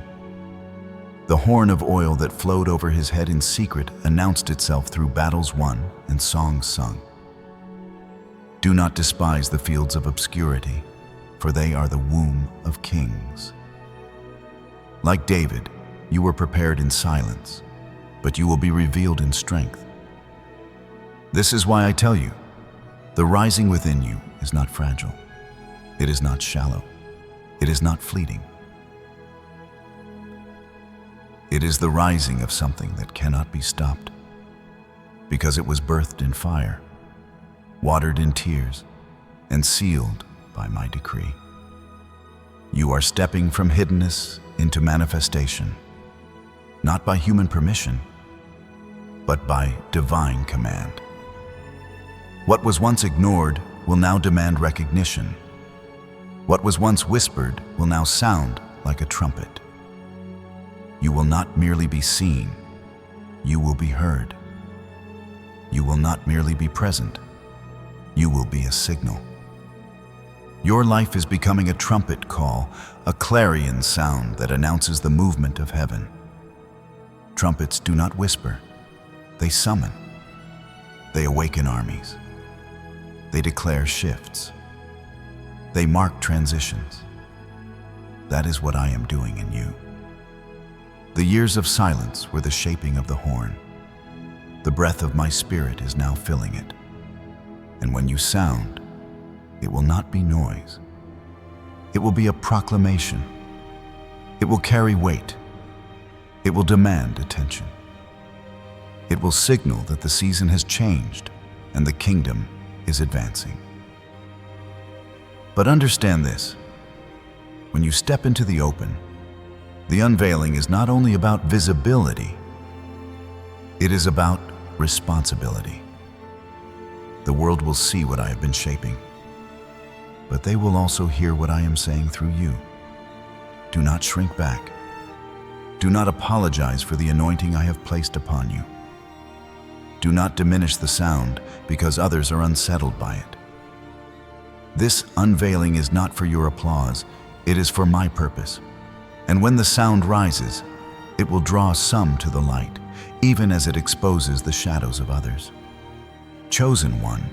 The horn of oil that flowed over his head in secret announced itself through battles won and songs sung. Do not despise the fields of obscurity, for they are the womb of kings. Like David, you were prepared in silence, but you will be revealed in strength. This is why I tell you, the rising within you is not fragile. It is not shallow. It is not fleeting. It is the rising of something that cannot be stopped, because it was birthed in fire, watered in tears, and sealed by my decree. You are stepping from hiddenness into manifestation, not by human permission, but by divine command. What was once ignored will now demand recognition. What was once whispered will now sound like a trumpet. You will not merely be seen, you will be heard. You will not merely be present, you will be a signal. Your life is becoming a trumpet call, a clarion sound that announces the movement of heaven. Trumpets do not whisper, they summon. They awaken armies. They declare shifts. They mark transitions. That is what I am doing in you. The years of silence were the shaping of the horn. The breath of my spirit is now filling it. And when you sound, it will not be noise. It will be a proclamation. It will carry weight. It will demand attention. It will signal that the season has changed and the kingdom is advancing. But understand this: when you step into the open, the unveiling is not only about visibility, it is about responsibility. The world will see what I have been shaping, but they will also hear what I am saying through you. Do not shrink back. Do not apologize for the anointing I have placed upon you. Do not diminish the sound because others are unsettled by it. This unveiling is not for your applause, it is for my purpose. And when the sound rises, it will draw some to the light, even as it exposes the shadows of others. Chosen one,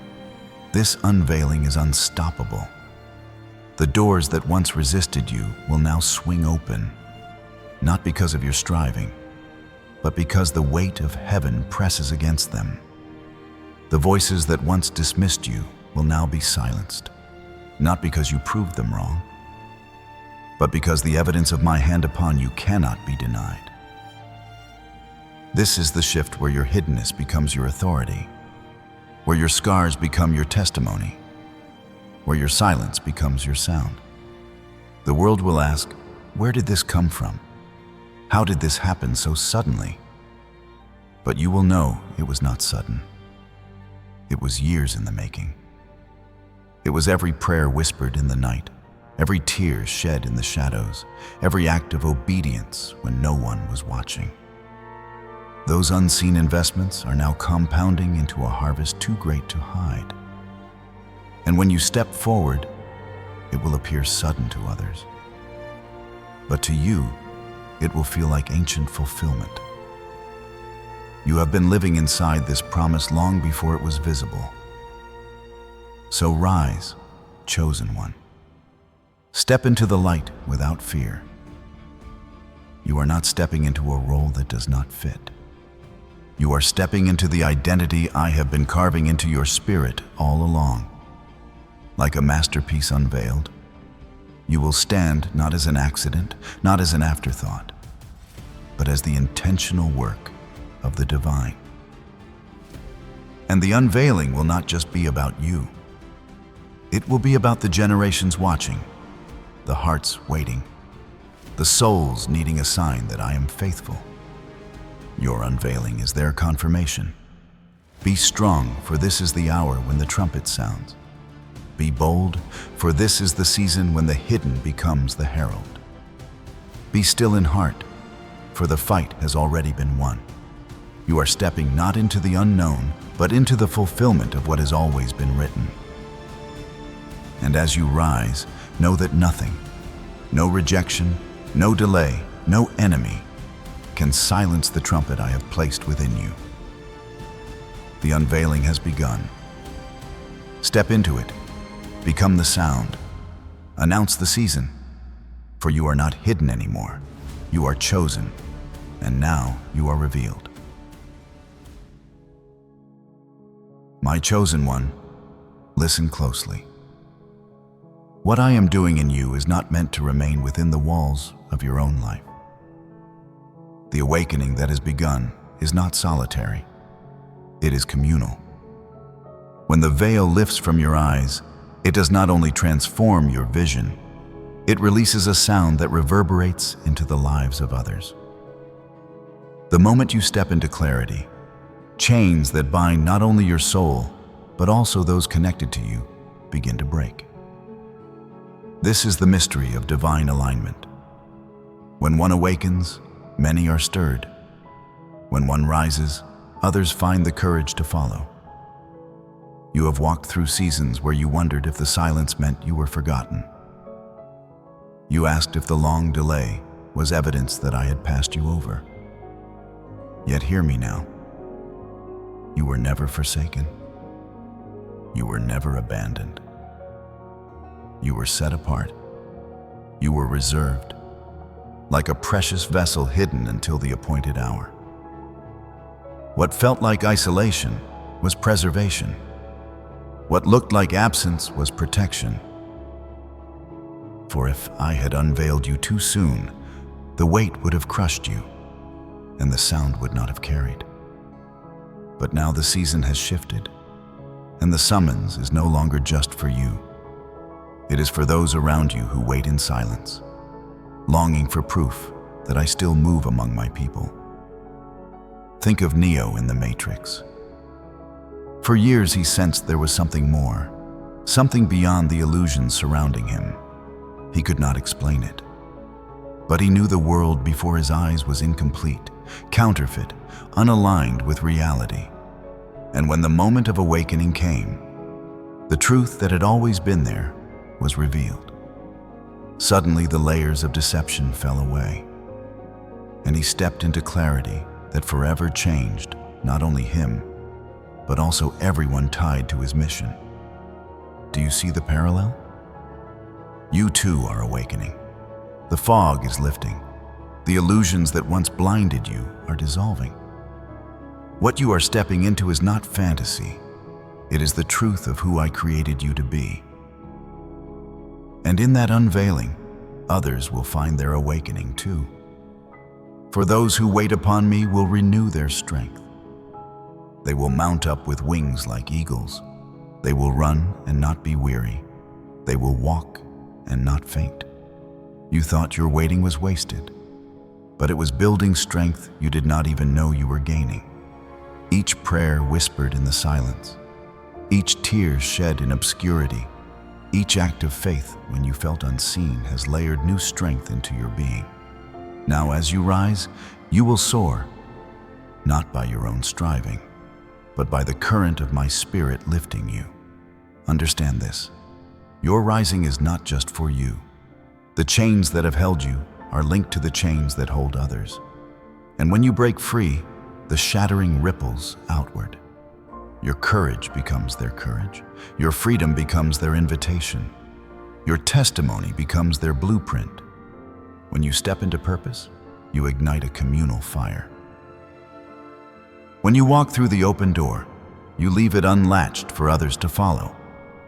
this unveiling is unstoppable. The doors that once resisted you will now swing open, not because of your striving, but because the weight of heaven presses against them. The voices that once dismissed you will now be silenced, not because you proved them wrong, but because the evidence of my hand upon you cannot be denied. This is the shift where your hiddenness becomes your authority, where your scars become your testimony, where your silence becomes your sound. The world will ask, where did this come from? How did this happen so suddenly? But you will know it was not sudden. It was years in the making. It was every prayer whispered in the night, every tear shed in the shadows, every act of obedience when no one was watching. Those unseen investments are now compounding into a harvest too great to hide. And when you step forward, it will appear sudden to others. But to you, it will feel like ancient fulfillment. You have been living inside this promise long before it was visible. So rise, chosen one. Step into the light without fear. You are not stepping into a role that does not fit. You are stepping into the identity I have been carving into your spirit all along. Like a masterpiece unveiled, you will stand not as an accident, not as an afterthought, but as the intentional work of the divine. And the unveiling will not just be about you. It will be about the generations watching, the hearts waiting, the souls needing a sign that I am faithful. Your unveiling is their confirmation. Be strong, for this is the hour when the trumpet sounds. Be bold, for this is the season when the hidden becomes the herald. Be still in heart, for the fight has already been won. You are stepping not into the unknown, but into the fulfillment of what has always been written. And as you rise, know that nothing, no rejection, no delay, no enemy, can silence the trumpet I have placed within you. The unveiling has begun. Step into it. Become the sound. Announce the season. For you are not hidden anymore. You are chosen, and now you are revealed. My chosen one, listen closely. What I am doing in you is not meant to remain within the walls of your own life. The awakening that has begun is not solitary. It is communal. When the veil lifts from your eyes, it does not only transform your vision, it releases a sound that reverberates into the lives of others. The moment you step into clarity, chains that bind not only your soul, but also those connected to you, begin to break. This is the mystery of divine alignment. When one awakens, many are stirred. When one rises, others find the courage to follow. You have walked through seasons where you wondered if the silence meant you were forgotten. You asked if the long delay was evidence that I had passed you over. Yet hear me now. You were never forsaken. You were never abandoned. You were set apart. You were reserved, like a precious vessel hidden until the appointed hour. What felt like isolation was preservation. What looked like absence was protection. For if I had unveiled you too soon, the weight would have crushed you, and the sound would not have carried. But now the season has shifted, and the summons is no longer just for you. It is for those around you who wait in silence, longing for proof that I still move among my people. Think of Neo in the Matrix. For years he sensed there was something more, something beyond the illusions surrounding him. He could not explain it. But he knew the world before his eyes was incomplete, counterfeit, unaligned with reality. And when the moment of awakening came, the truth that had always been there was revealed. Suddenly the layers of deception fell away, and he stepped into clarity that forever changed not only him, but also everyone tied to his mission. Do you see the parallel? You too are awakening. The fog is lifting. The illusions that once blinded you are dissolving. What you are stepping into is not fantasy. It is the truth of who I created you to be. And in that unveiling, others will find their awakening too. For those who wait upon me will renew their strength. They will mount up with wings like eagles. They will run and not be weary. They will walk and not faint. You thought your waiting was wasted, but it was building strength you did not even know you were gaining. Each prayer whispered in the silence, each tear shed in obscurity, each act of faith when you felt unseen has layered new strength into your being. Now as you rise, you will soar, not by your own striving, but by the current of my spirit lifting you. Understand this. Your rising is not just for you. The chains that have held you are linked to the chains that hold others. And when you break free, the shattering ripples outward. Your courage becomes their courage. Your freedom becomes their invitation. Your testimony becomes their blueprint. When you step into purpose, you ignite a communal fire. When you walk through the open door, you leave it unlatched for others to follow.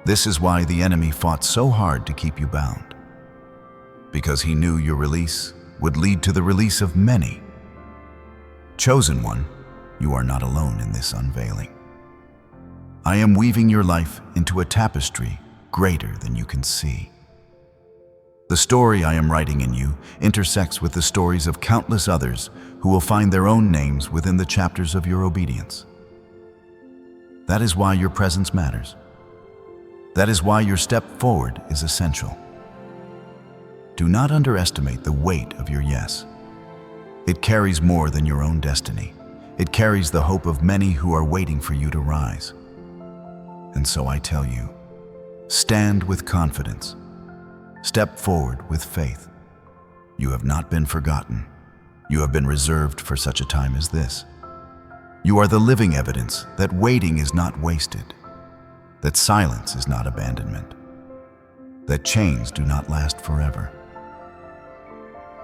This is why the enemy fought so hard to keep you bound. Because he knew your release would lead to the release of many. Chosen one, you are not alone in this unveiling. I am weaving your life into a tapestry greater than you can see. The story I am writing in you intersects with the stories of countless others who will find their own names within the chapters of your obedience. That is why your presence matters. That is why your step forward is essential. Do not underestimate the weight of your yes. It carries more than your own destiny. It carries the hope of many who are waiting for you to rise. And so I tell you, stand with confidence. Step forward with faith. You have not been forgotten. You have been reserved for such a time as this. You are the living evidence that waiting is not wasted, that silence is not abandonment, that chains do not last forever.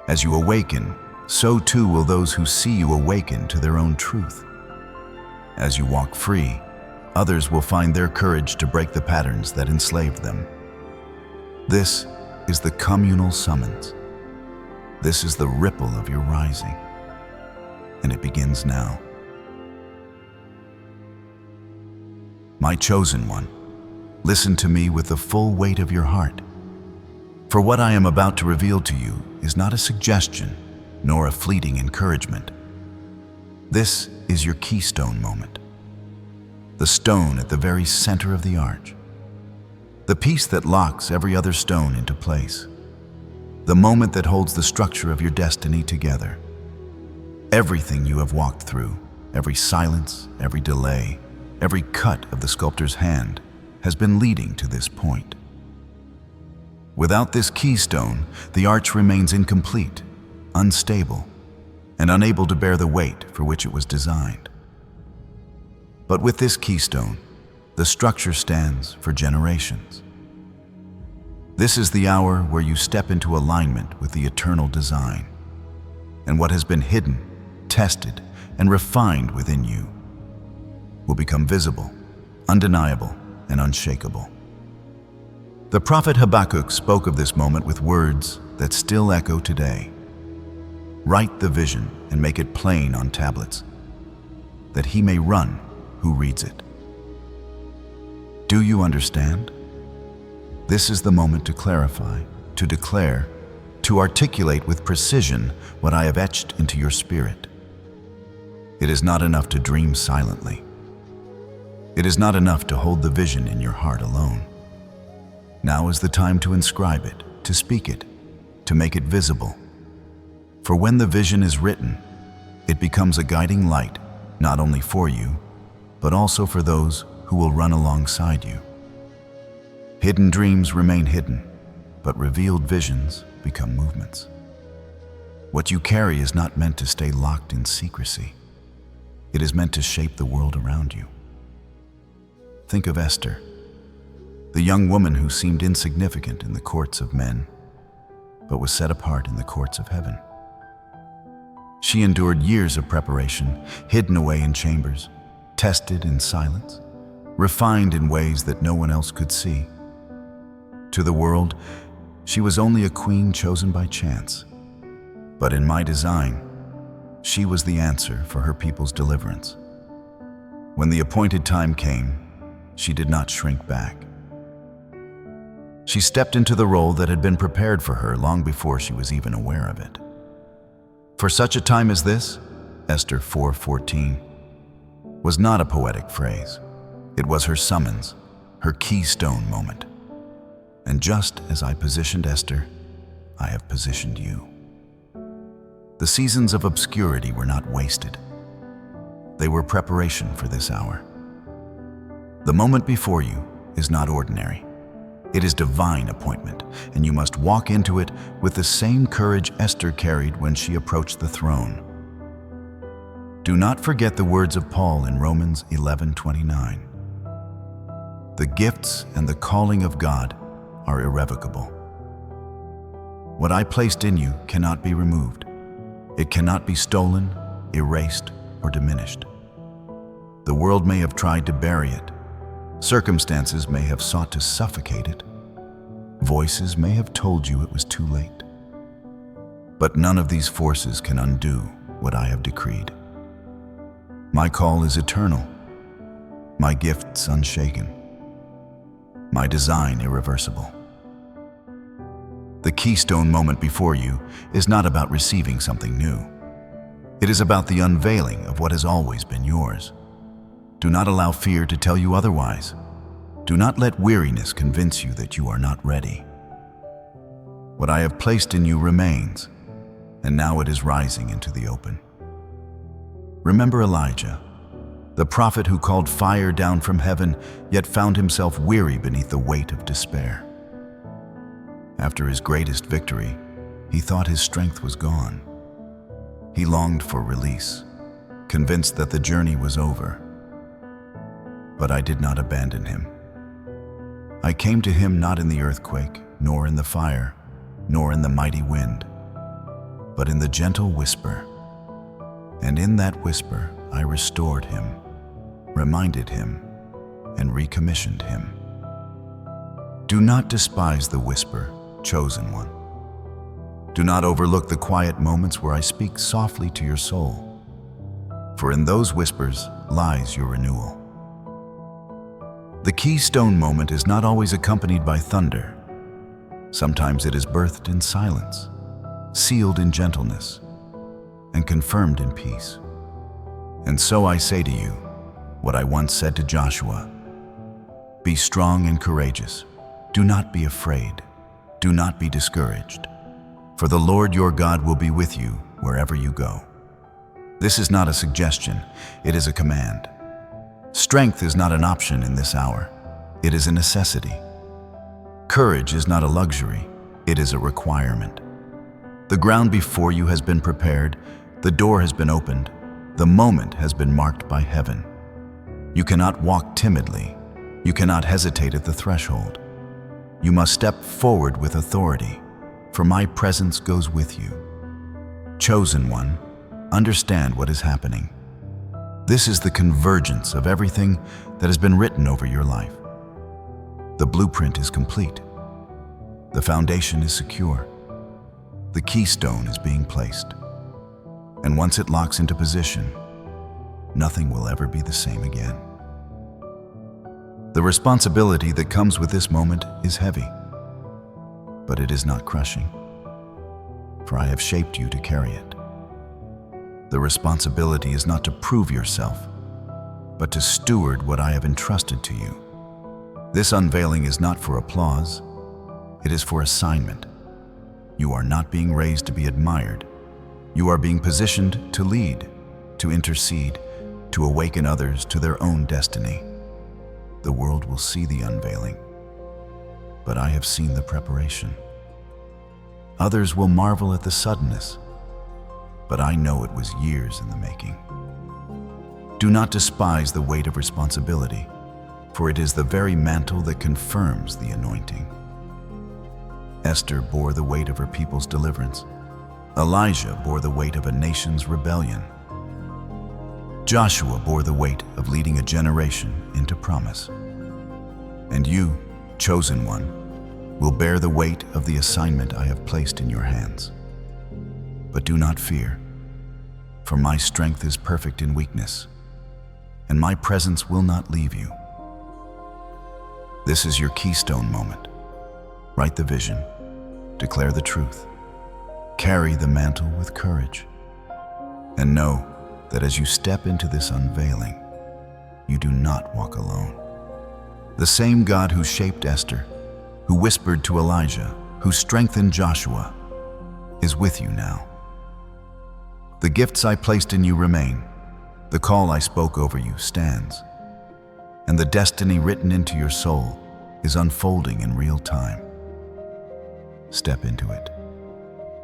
As you awaken, so too will those who see you awaken to their own truth. As you walk free, others will find their courage to break the patterns that enslaved them. This is the communal summons. This is the ripple of your rising, and it begins now. My chosen one, listen to me with the full weight of your heart. For what I am about to reveal to you is not a suggestion, nor a fleeting encouragement. This is your keystone moment, the stone at the very center of the arch, the piece that locks every other stone into place, the moment that holds the structure of your destiny together. Everything you have walked through, every silence, every delay, every cut of the sculptor's hand has been leading to this point. Without this keystone, the arch remains incomplete, unstable, and unable to bear the weight for which it was designed. But with this keystone, the structure stands for generations. This is the hour where you step into alignment with the eternal design, and what has been hidden, tested, and refined within you will become visible, undeniable, and unshakable. The prophet Habakkuk spoke of this moment with words that still echo today. Write the vision and make it plain on tablets, that he may run who reads it. Do you understand? This is the moment to clarify, to declare, to articulate with precision what I have etched into your spirit. It is not enough to dream silently. It is not enough to hold the vision in your heart alone. Now is the time to inscribe it, to speak it, to make it visible. For when the vision is written, it becomes a guiding light, not only for you, but also for those who will run alongside you. Hidden dreams remain hidden, but revealed visions become movements. What you carry is not meant to stay locked in secrecy. It is meant to shape the world around you. Think of Esther, the young woman who seemed insignificant in the courts of men, but was set apart in the courts of heaven. She endured years of preparation, hidden away in chambers, tested in silence, refined in ways that no one else could see. To the world, she was only a queen chosen by chance. But in my design, she was the answer for her people's deliverance. When the appointed time came, she did not shrink back. She stepped into the role that had been prepared for her long before she was even aware of it. For such a time as this, Esther 4:14, was not a poetic phrase. It was her summons, her keystone moment. And just as I positioned Esther, I have positioned you. The seasons of obscurity were not wasted. They were preparation for this hour. The moment before you is not ordinary. It is divine appointment, and you must walk into it with the same courage Esther carried when she approached the throne. Do not forget the words of Paul in Romans 11:29. The gifts and the calling of God are irrevocable. What I placed in you cannot be removed. It cannot be stolen, erased, or diminished. The world may have tried to bury it. Circumstances may have sought to suffocate it. Voices may have told you it was too late. But none of these forces can undo what I have decreed. My call is eternal, my gifts unshaken, my design irreversible. The keystone moment before you is not about receiving something new. It is about the unveiling of what has always been yours. Do not allow fear to tell you otherwise. Do not let weariness convince you that you are not ready. What I have placed in you remains, and now it is rising into the open. Remember Elijah, the prophet who called fire down from heaven, yet found himself weary beneath the weight of despair. After his greatest victory, he thought his strength was gone. He longed for release, convinced that the journey was over. But I did not abandon him. I came to him not in the earthquake, nor in the fire, nor in the mighty wind, but in the gentle whisper. And in that whisper, I restored him, reminded him, and recommissioned him. Do not despise the whisper, chosen one. Do not overlook the quiet moments where I speak softly to your soul, for in those whispers lies your renewal. The keystone moment is not always accompanied by thunder. Sometimes it is birthed in silence, sealed in gentleness, and confirmed in peace. And so I say to you what I once said to Joshua: be strong and courageous. Do not be afraid. Do not be discouraged. For the Lord your God will be with you wherever you go. This is not a suggestion, it is a command. Strength is not an option in this hour, it is a necessity. Courage is not a luxury, it is a requirement. The ground before you has been prepared, the door has been opened, the moment has been marked by heaven. You cannot walk timidly, you cannot hesitate at the threshold. You must step forward with authority, for my presence goes with you. Chosen one, understand what is happening. This is the convergence of everything that has been written over your life. The blueprint is complete. The foundation is secure. The keystone is being placed. And once it locks into position, nothing will ever be the same again. The responsibility that comes with this moment is heavy, but it is not crushing, for I have shaped you to carry it. The responsibility is not to prove yourself, but to steward what I have entrusted to you. This unveiling is not for applause, it is for assignment. You are not being raised to be admired. You are being positioned to lead, to intercede, to awaken others to their own destiny. The world will see the unveiling, but I have seen the preparation. Others will marvel at the suddenness, but I know it was years in the making. Do not despise the weight of responsibility, for it is the very mantle that confirms the anointing. Esther bore the weight of her people's deliverance. Elijah bore the weight of a nation's rebellion. Joshua bore the weight of leading a generation into promise. And you, chosen one, will bear the weight of the assignment I have placed in your hands. But do not fear, for my strength is perfect in weakness, and my presence will not leave you. This is your keystone moment. Write the vision, declare the truth, carry the mantle with courage, and know that as you step into this unveiling, you do not walk alone. The same God who shaped Esther, who whispered to Elijah, who strengthened Joshua, is with you now. The gifts I placed in you remain, the call I spoke over you stands, and the destiny written into your soul is unfolding in real time. Step into it.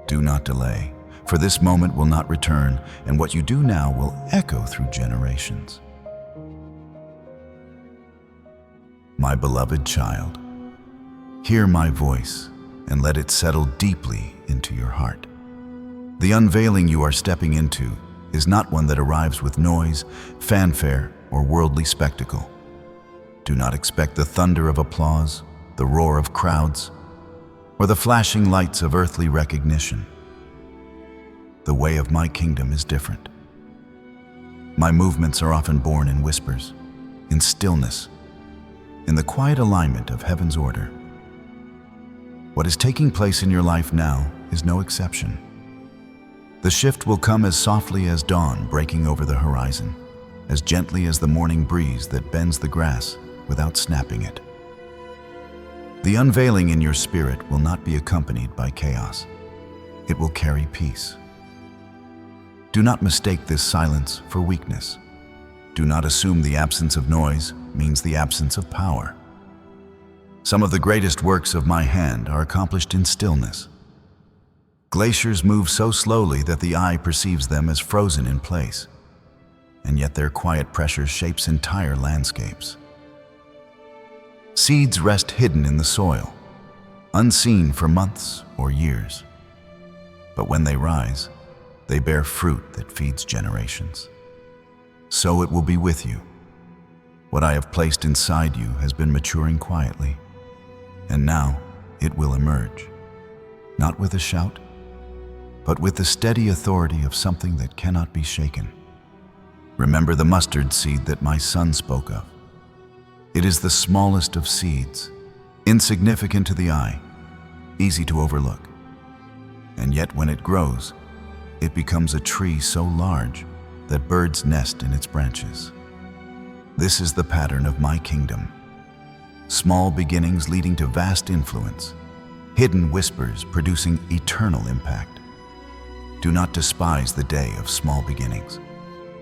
Do not delay, for this moment will not return, and what you do now will echo through generations. My beloved child, hear my voice and let it settle deeply into your heart. The unveiling you are stepping into is not one that arrives with noise, fanfare, or worldly spectacle. Do not expect the thunder of applause, the roar of crowds, or the flashing lights of earthly recognition. The way of my kingdom is different. My movements are often born in whispers, in stillness, in the quiet alignment of heaven's order. What is taking place in your life now is no exception. The shift will come as softly as dawn breaking over the horizon, as gently as the morning breeze that bends the grass without snapping it. The unveiling in your spirit will not be accompanied by chaos. It will carry peace. Do not mistake this silence for weakness. Do not assume the absence of noise means the absence of power. Some of the greatest works of my hand are accomplished in stillness. Glaciers move so slowly that the eye perceives them as frozen in place, and yet their quiet pressure shapes entire landscapes. Seeds rest hidden in the soil, unseen for months or years. But when they rise, they bear fruit that feeds generations. So it will be with you. What I have placed inside you has been maturing quietly. And now it will emerge, not with a shout, but with the steady authority of something that cannot be shaken. Remember the mustard seed that my son spoke of. It is the smallest of seeds, insignificant to the eye, easy to overlook. And yet when it grows, it becomes a tree so large that birds nest in its branches. This is the pattern of my kingdom. Small beginnings leading to vast influence, hidden whispers producing eternal impact. Do not despise the day of small beginnings.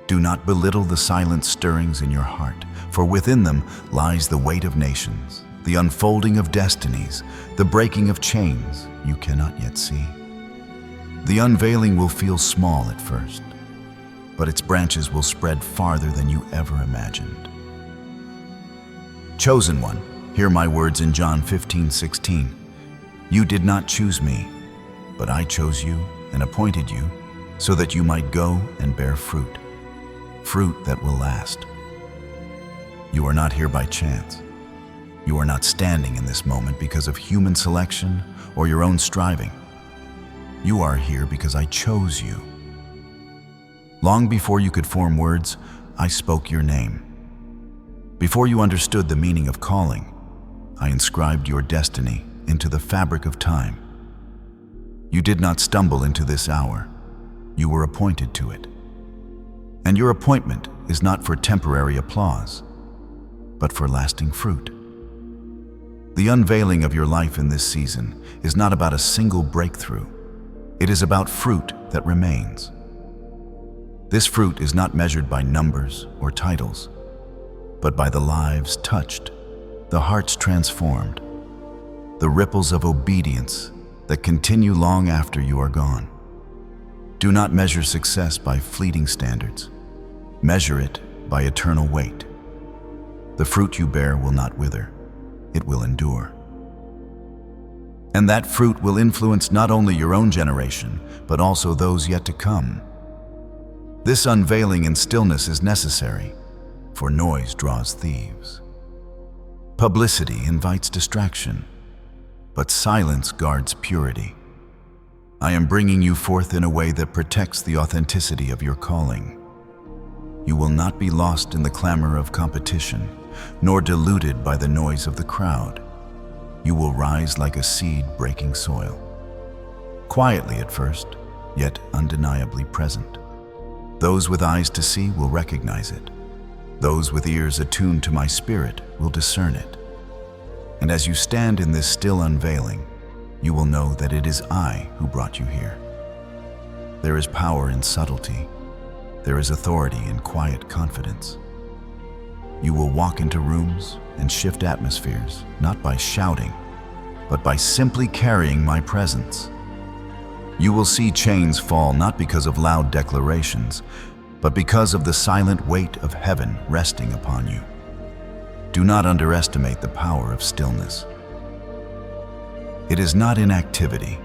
Do not belittle the silent stirrings in your heart, for within them lies the weight of nations, the unfolding of destinies, the breaking of chains you cannot yet see. The unveiling will feel small at first, but its branches will spread farther than you ever imagined. Chosen one, hear my words in John 15:16. You did not choose me, but I chose you and appointed you so that you might go and bear fruit, fruit that will last. You are not here by chance. You are not standing in this moment because of human selection or your own striving. You are here because I chose you. Long before you could form words, I spoke your name. Before you understood the meaning of calling, I inscribed your destiny into the fabric of time. You did not stumble into this hour. You were appointed to it. And your appointment is not for temporary applause, but for lasting fruit. The unveiling of your life in this season is not about a single breakthrough. It is about fruit that remains. This fruit is not measured by numbers or titles, but by the lives touched, the hearts transformed, the ripples of obedience that continue long after you are gone. Do not measure success by fleeting standards. Measure it by eternal weight. The fruit you bear will not wither. It will endure. And that fruit will influence not only your own generation, but also those yet to come. This unveiling in stillness is necessary, for noise draws thieves. Publicity invites distraction, but silence guards purity. I am bringing you forth in a way that protects the authenticity of your calling. You will not be lost in the clamor of competition, nor deluded by the noise of the crowd. You will rise like a seed breaking soil. Quietly at first, yet undeniably present. Those with eyes to see will recognize it. Those with ears attuned to my spirit will discern it. And as you stand in this still unveiling, you will know that it is I who brought you here. There is power in subtlety. There is authority in quiet confidence. You will walk into rooms and shift atmospheres, not by shouting, but by simply carrying my presence. You will see chains fall not because of loud declarations, but because of the silent weight of heaven resting upon you. Do not underestimate the power of stillness. It is not inactivity.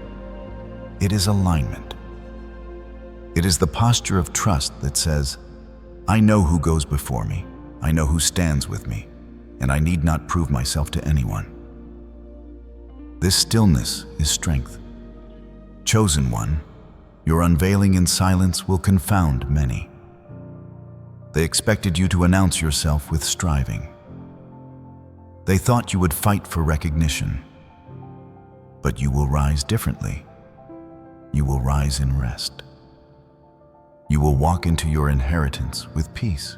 It is alignment. It is the posture of trust that says, I know who goes before me. I know who stands with me, and I need not prove myself to anyone. This stillness is strength. Chosen one, your unveiling in silence will confound many. They expected you to announce yourself with striving. They thought you would fight for recognition, but you will rise differently. You will rise in rest. You will walk into your inheritance with peace,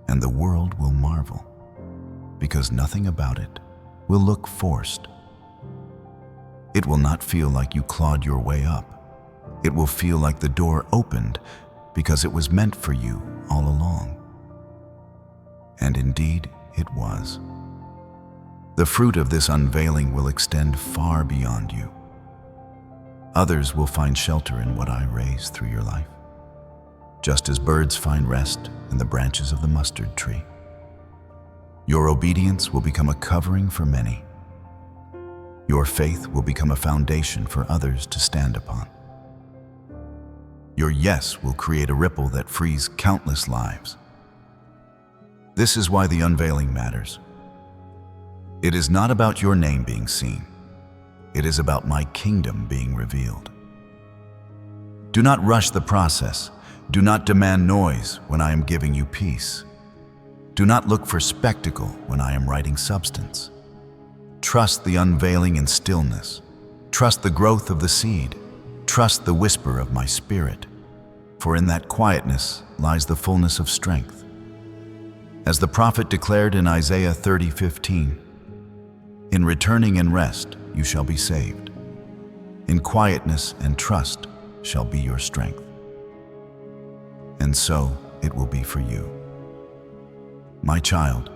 and the world will marvel, because nothing about it will look forced. It will not feel like you clawed your way up. It will feel like the door opened because it was meant for you all along. And indeed, it was. The fruit of this unveiling will extend far beyond you. Others will find shelter in what I raise through your life, just as birds find rest in the branches of the mustard tree. Your obedience will become a covering for many. Your faith will become a foundation for others to stand upon. Your yes will create a ripple that frees countless lives. This is why the unveiling matters. It is not about your name being seen. It is about my kingdom being revealed. Do not rush the process. Do not demand noise when I am giving you peace. Do not look for spectacle when I am writing substance. Trust the unveiling in stillness. Trust the growth of the seed. Trust the whisper of my spirit. For in that quietness lies the fullness of strength. As the prophet declared in Isaiah 30:15, in returning and rest you shall be saved. In quietness and trust shall be your strength. And so it will be for you. My child,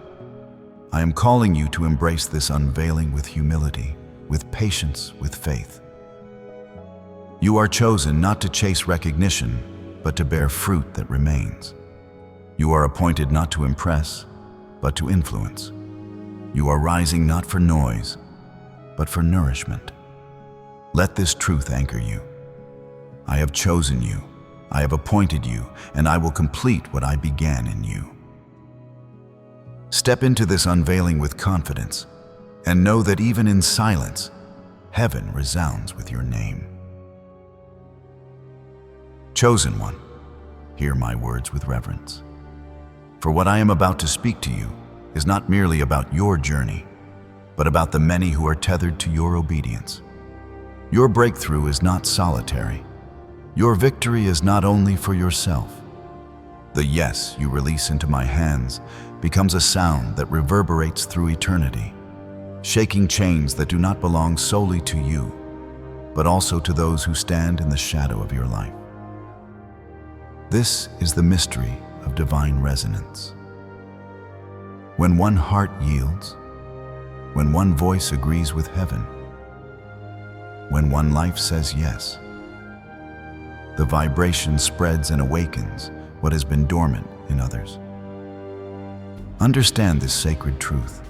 I am calling you to embrace this unveiling with humility, with patience, with faith. You are chosen not to chase recognition, but to bear fruit that remains. You are appointed not to impress, but to influence. You are rising not for noise, but for nourishment. Let this truth anchor you. I have chosen you, I have appointed you, and I will complete what I began in you. Step into this unveiling with confidence, and know that even in silence, heaven resounds with your name. Chosen one, hear my words with reverence. For what I am about to speak to you is not merely about your journey, but about the many who are tethered to your obedience. Your breakthrough is not solitary. Your victory is not only for yourself. The yes you release into my hands becomes a sound that reverberates through eternity, shaking chains that do not belong solely to you, but also to those who stand in the shadow of your life. This is the mystery of divine resonance. When one heart yields, when one voice agrees with heaven, when one life says yes, the vibration spreads and awakens what has been dormant in others. Understand this sacred truth.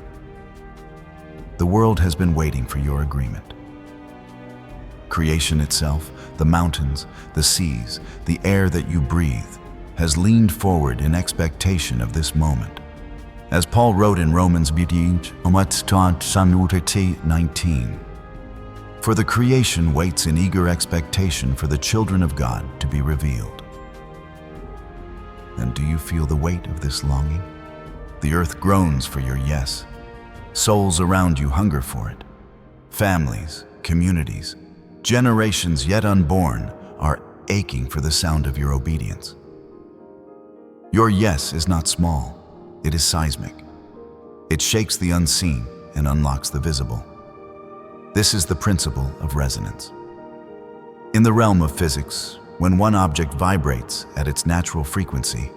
The world has been waiting for your agreement. Creation itself, the mountains, the seas, the air that you breathe, has leaned forward in expectation of this moment. As Paul wrote in Romans 19, for the creation waits in eager expectation for the children of God to be revealed. And do you feel the weight of this longing? The earth groans for your yes. Souls around you hunger for it. Families, communities, generations yet unborn are aching for the sound of your obedience. Your yes is not small, it is seismic. It shakes the unseen and unlocks the visible. This is the principle of resonance. In the realm of physics, when one object vibrates at its natural frequency,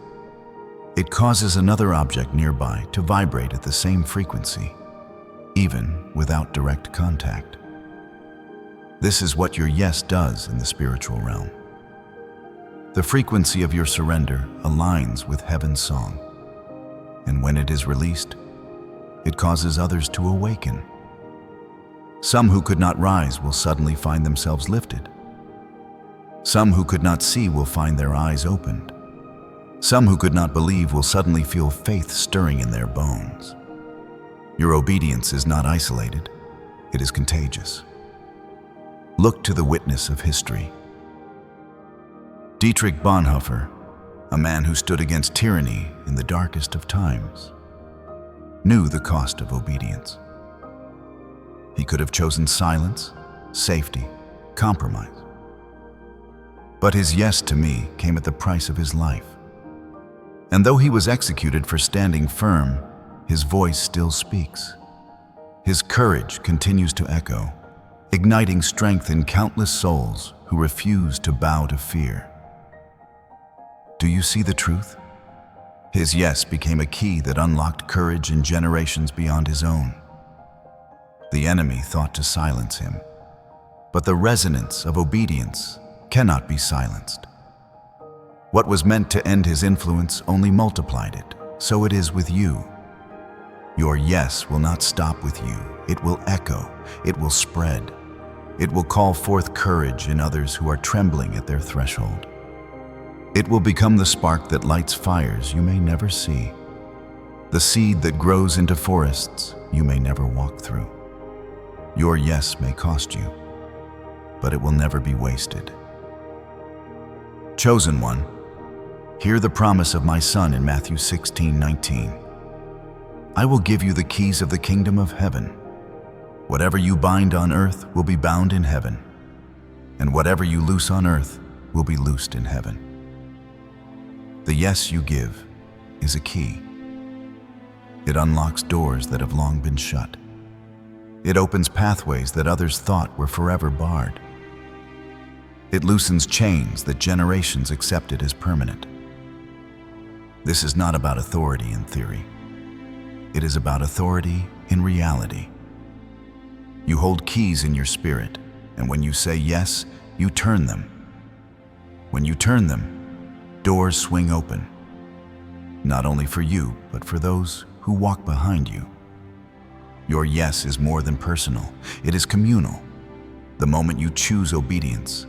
it causes another object nearby to vibrate at the same frequency, even without direct contact. This is what your yes does in the spiritual realm. The frequency of your surrender aligns with heaven's song, and when it is released, it causes others to awaken. Some who could not rise will suddenly find themselves lifted. Some who could not see will find their eyes opened. Some who could not believe will suddenly feel faith stirring in their bones. Your obedience is not isolated, it is contagious. Look to the witness of history. Dietrich Bonhoeffer, a man who stood against tyranny in the darkest of times, knew the cost of obedience. He could have chosen silence, safety, compromise. But his yes to me came at the price of his life. And though he was executed for standing firm, his voice still speaks. His courage continues to echo, igniting strength in countless souls who refuse to bow to fear. Do you see the truth? His yes became a key that unlocked courage in generations beyond his own. The enemy thought to silence him, but the resonance of obedience cannot be silenced. What was meant to end his influence only multiplied it, so it is with you. Your yes will not stop with you. It will echo, it will spread. It will call forth courage in others who are trembling at their threshold. It will become the spark that lights fires you may never see. the seed that grows into forests you may never walk through. Your yes may cost you, but it will never be wasted. Chosen one, hear the promise of my Son in Matthew 16:19. I will give you the keys of the kingdom of heaven. Whatever you bind on earth will be bound in heaven, and whatever you loose on earth will be loosed in heaven. The yes you give is a key. It unlocks doors that have long been shut. It opens pathways that others thought were forever barred. It loosens chains that generations accepted as permanent. This is not about authority in theory. It is about authority in reality. You hold keys in your spirit, and when you say yes, you turn them. When you turn them, doors swing open, not only for you, but for those who walk behind you. Your yes is more than personal, it is communal. The moment you choose obedience,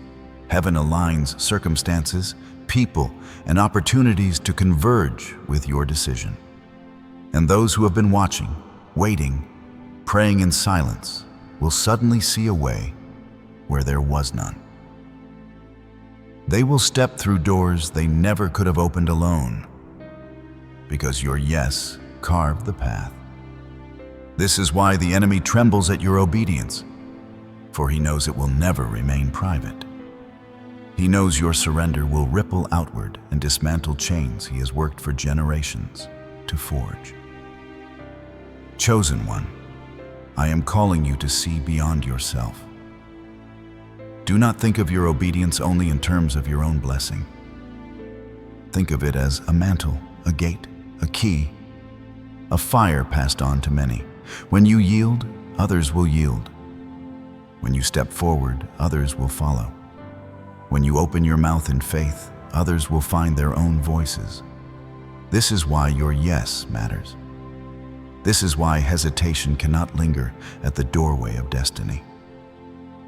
heaven aligns circumstances, people, and opportunities to converge with your decision. And those who have been watching, waiting, praying in silence, will suddenly see a way where there was none. They will step through doors they never could have opened alone, because your yes carved the path. This is why the enemy trembles at your obedience, for he knows it will never remain private. He knows your surrender will ripple outward and dismantle chains he has worked for generations to forge. Chosen one, I am calling you to see beyond yourself. Do not think of your obedience only in terms of your own blessing. Think of it as a mantle, a gate, a key, a fire passed on to many. When you yield, others will yield. When you step forward, others will follow. When you open your mouth in faith, others will find their own voices. This is why your yes matters. This is why hesitation cannot linger at the doorway of destiny.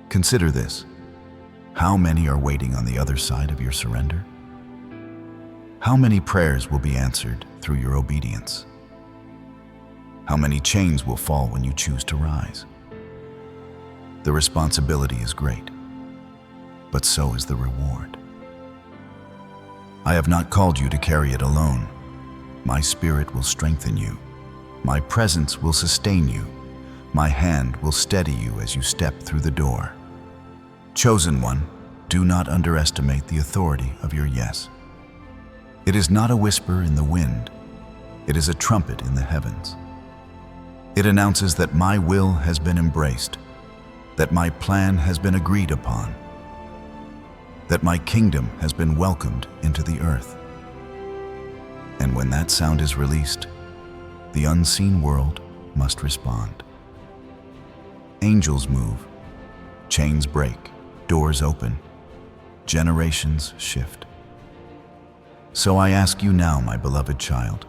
Consider this. How many are waiting on the other side of your surrender? How many prayers will be answered through your obedience? How many chains will fall when you choose to rise? The responsibility is great, but so is the reward. I have not called you to carry it alone. My Spirit will strengthen you. My presence will sustain you. My hand will steady you as you step through the door. Chosen one, do not underestimate the authority of your yes. It is not a whisper in the wind. It is a trumpet in the heavens. It announces that my will has been embraced, that my plan has been agreed upon, that my kingdom has been welcomed into the earth. And when that sound is released, the unseen world must respond. Angels move, chains break, doors open, generations shift. So I ask you now, my beloved child,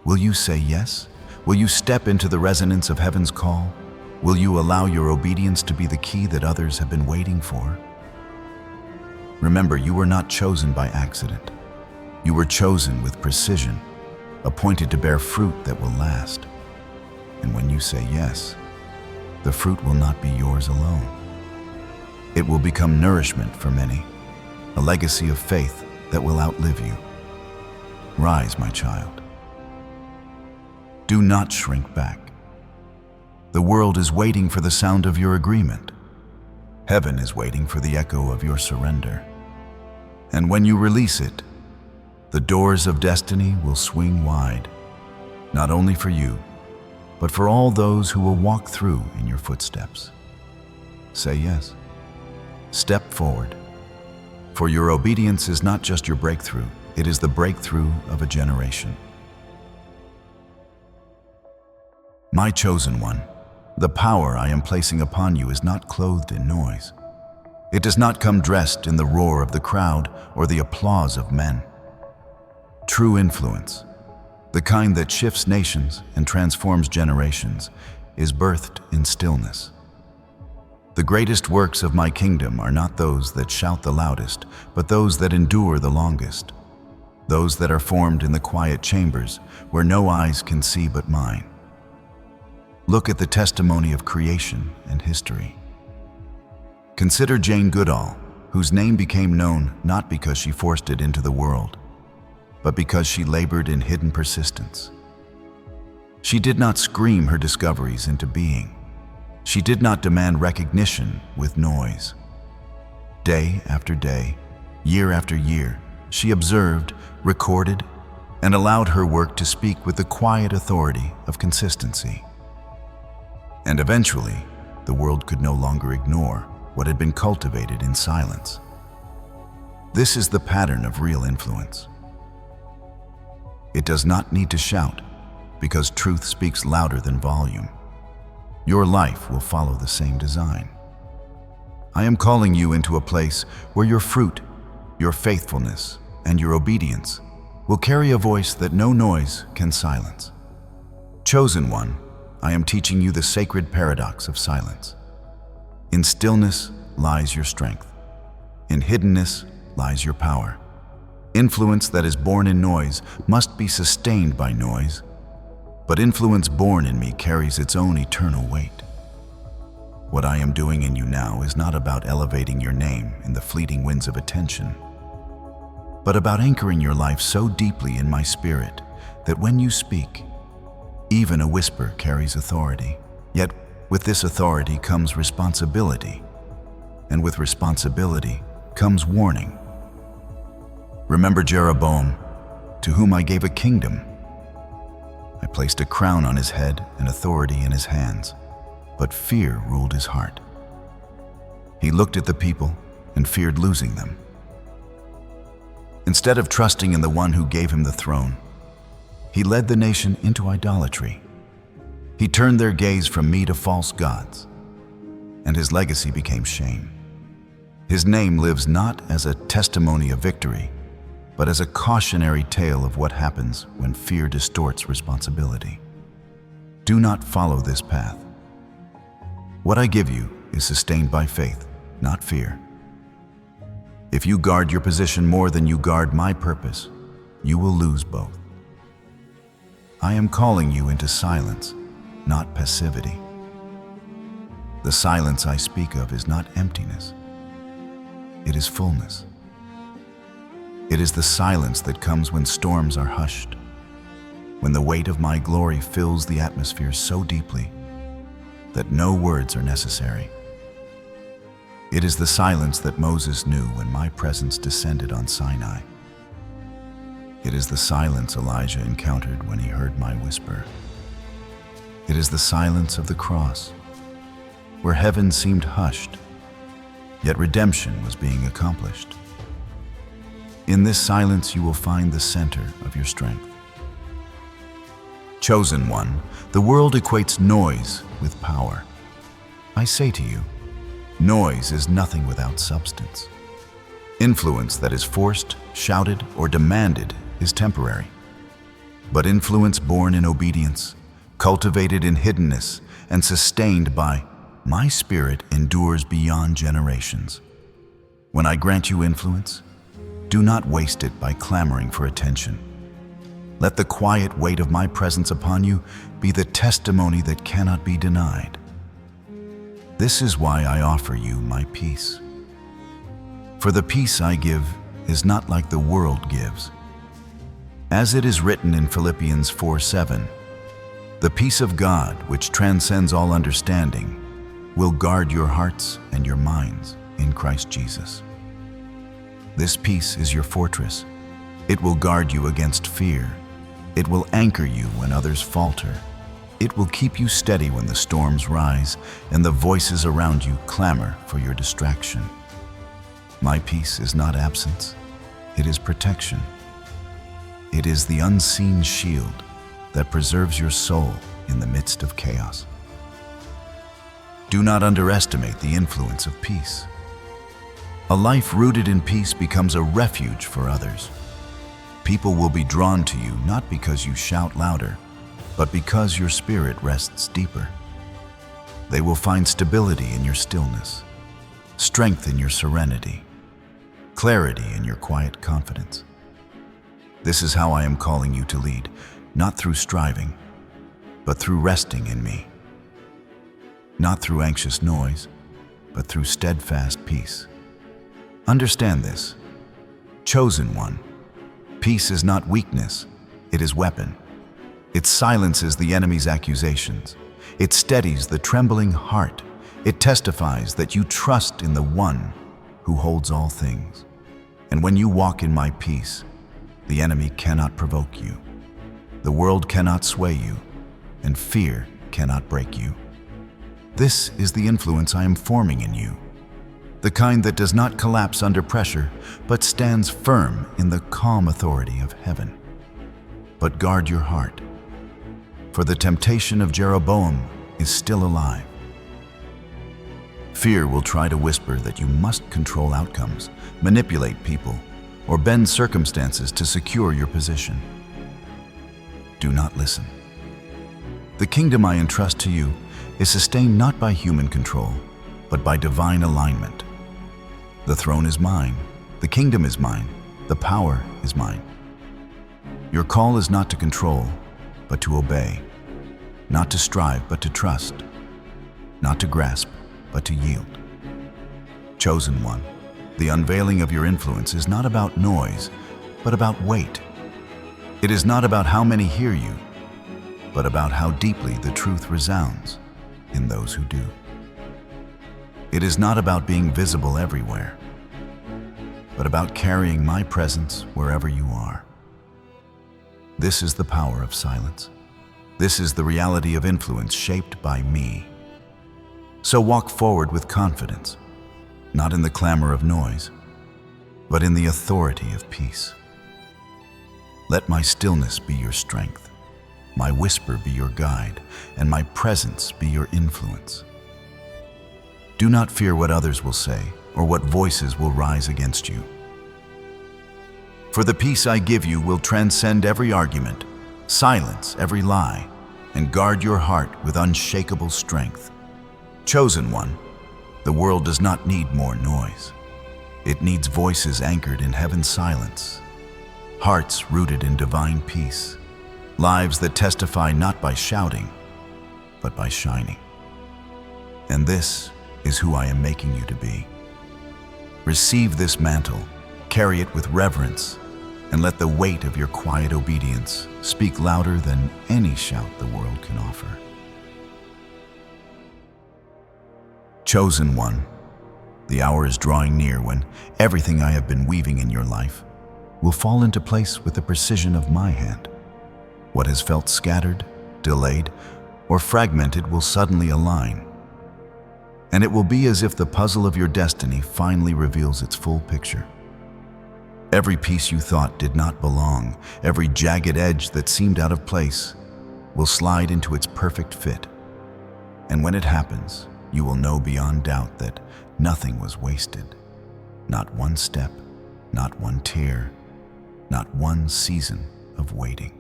will you say yes? Will you step into the resonance of heaven's call? Will you allow your obedience to be the key that others have been waiting for? Remember, you were not chosen by accident. You were chosen with precision, appointed to bear fruit that will last. And when you say yes, the fruit will not be yours alone. It will become nourishment for many, a legacy of faith that will outlive you. Rise, my child. Do not shrink back. The world is waiting for the sound of your agreement. Heaven is waiting for the echo of your surrender. And when you release it, the doors of destiny will swing wide, not only for you, but for all those who will walk through in your footsteps. Say yes. Step forward. For your obedience is not just your breakthrough, it is the breakthrough of a generation. My chosen one, the power I am placing upon you is not clothed in noise. It does not come dressed in the roar of the crowd or the applause of men. True influence, the kind that shifts nations and transforms generations, is birthed in stillness. The greatest works of my kingdom are not those that shout the loudest, but those that endure the longest. those that are formed in the quiet chambers where no eyes can see but mine. Look at the testimony of creation and history. Consider Jane Goodall, whose name became known not because she forced it into the world, but because she labored in hidden persistence. She did not scream her discoveries into being. She did not demand recognition with noise. Day after day, year after year, she observed, recorded, and allowed her work to speak with the quiet authority of consistency. And eventually, the world could no longer ignore what had been cultivated in silence. This is the pattern of real influence. It does not need to shout, because truth speaks louder than volume. Your life will follow the same design. I am calling you into a place where your fruit, your faithfulness, and your obedience will carry a voice that no noise can silence. Chosen one, I am teaching you the sacred paradox of silence. In stillness lies your strength. In hiddenness lies your power. Influence that is born in noise must be sustained by noise, but influence born in me carries its own eternal weight. What I am doing in you now is not about elevating your name in the fleeting winds of attention, but about anchoring your life so deeply in my spirit that when you speak, even a whisper carries authority. Yet with this authority comes responsibility, and with responsibility comes warning. Remember Jeroboam, to whom I gave a kingdom. I placed a crown on his head and authority in his hands, but fear ruled his heart. He looked at the people and feared losing them. Instead of trusting in the one who gave him the throne, he led the nation into idolatry. He turned their gaze from me to false gods, and his legacy became shame. His name lives not as a testimony of victory, but as a cautionary tale of what happens when fear distorts responsibility. Do not follow this path. What I give you is sustained by faith, not fear. If you guard your position more than you guard my purpose, you will lose both. I am calling you into silence, not passivity. The silence I speak of is not emptiness. It is fullness. It is the silence that comes when storms are hushed, when the weight of my glory fills the atmosphere so deeply that no words are necessary. It is the silence that Moses knew when my presence descended on Sinai. It is the silence Elijah encountered when he heard my whisper. It is the silence of the cross, where heaven seemed hushed, yet redemption was being accomplished. In this silence you will find the center of your strength. Chosen one, the world equates noise with power. I say to you, noise is nothing without substance. Influence that is forced, shouted, or demanded is temporary. But influence born in obedience, cultivated in hiddenness, and sustained by my spirit endures beyond generations. When I grant you influence, do not waste it by clamoring for attention. Let the quiet weight of my presence upon you be the testimony that cannot be denied. This is why I offer you my peace. For the peace I give is not like the world gives. As it is written in Philippians 4:7, the peace of God, which transcends all understanding, will guard your hearts and your minds in Christ Jesus. This peace is your fortress. It will guard you against fear. It will anchor you when others falter. It will keep you steady when the storms rise and the voices around you clamor for your distraction. My peace is not absence. It is protection. It is the unseen shield that preserves your soul in the midst of chaos. Do not underestimate the influence of peace. A life rooted in peace becomes a refuge for others. People will be drawn to you not because you shout louder, but because your spirit rests deeper. They will find stability in your stillness, strength in your serenity, clarity in your quiet confidence. This is how I am calling you to lead, not through striving, but through resting in me. Not through anxious noise, but through steadfast peace. Understand this, chosen one. Peace is not weakness, it is weapon. It silences the enemy's accusations. It steadies the trembling heart. It testifies that you trust in the one who holds all things. And when you walk in my peace, the enemy cannot provoke you. The world cannot sway you, and fear cannot break you. This is the influence I am forming in you, the kind that does not collapse under pressure, but stands firm in the calm authority of heaven. But guard your heart, for the temptation of Jeroboam is still alive. Fear will try to whisper that you must control outcomes, manipulate people, or bend circumstances to secure your position. Do not listen. The kingdom I entrust to you is sustained not by human control, but by divine alignment. The throne is mine, the kingdom is mine, the power is mine. Your call is not to control, but to obey, not to strive, but to trust, not to grasp, but to yield. Chosen one, the unveiling of your influence is not about noise, but about weight. It is not about how many hear you, but about how deeply the truth resounds in those who do. It is not about being visible everywhere, but about carrying my presence wherever you are. This is the power of silence. This is the reality of influence shaped by me. So walk forward with confidence, not in the clamor of noise, but in the authority of peace. Let my stillness be your strength, my whisper be your guide, and my presence be your influence. Do not fear what others will say or what voices will rise against you. For the peace I give you will transcend every argument, silence every lie, and guard your heart with unshakable strength. Chosen one, the world does not need more noise. It needs voices anchored in heaven's silence, hearts rooted in divine peace, lives that testify not by shouting, but by shining. And this is who I am making you to be. Receive this mantle, carry it with reverence, and let the weight of your quiet obedience speak louder than any shout the world can offer. Chosen one, the hour is drawing near when everything I have been weaving in your life will fall into place with the precision of my hand. What has felt scattered, delayed, or fragmented will suddenly align. And it will be as if the puzzle of your destiny finally reveals its full picture. Every piece you thought did not belong, every jagged edge that seemed out of place, will slide into its perfect fit. And when it happens, you will know beyond doubt that nothing was wasted. Not one step, not one tear, not one season of waiting.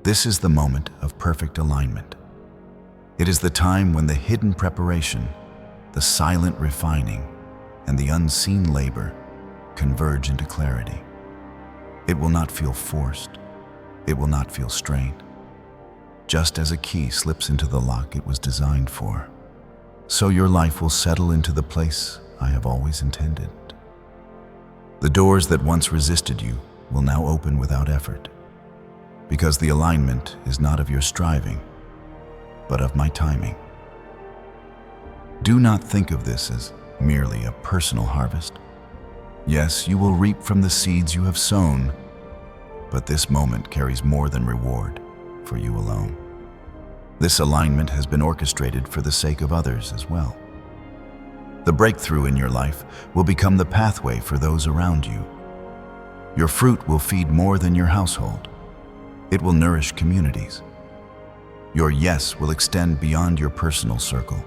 This is the moment of perfect alignment. It is the time when the hidden preparation, the silent refining, and the unseen labor converge into clarity. It will not feel forced. It will not feel strained. Just as a key slips into the lock it was designed for, so your life will settle into the place I have always intended. The doors that once resisted you will now open without effort, because the alignment is not of your striving, but of my timing. Do not think of this as merely a personal harvest. Yes, you will reap from the seeds you have sown, but this moment carries more than reward for you alone. This alignment has been orchestrated for the sake of others as well. The breakthrough in your life will become the pathway for those around you. Your fruit will feed more than your household. It will nourish communities. Your yes will extend beyond your personal circle,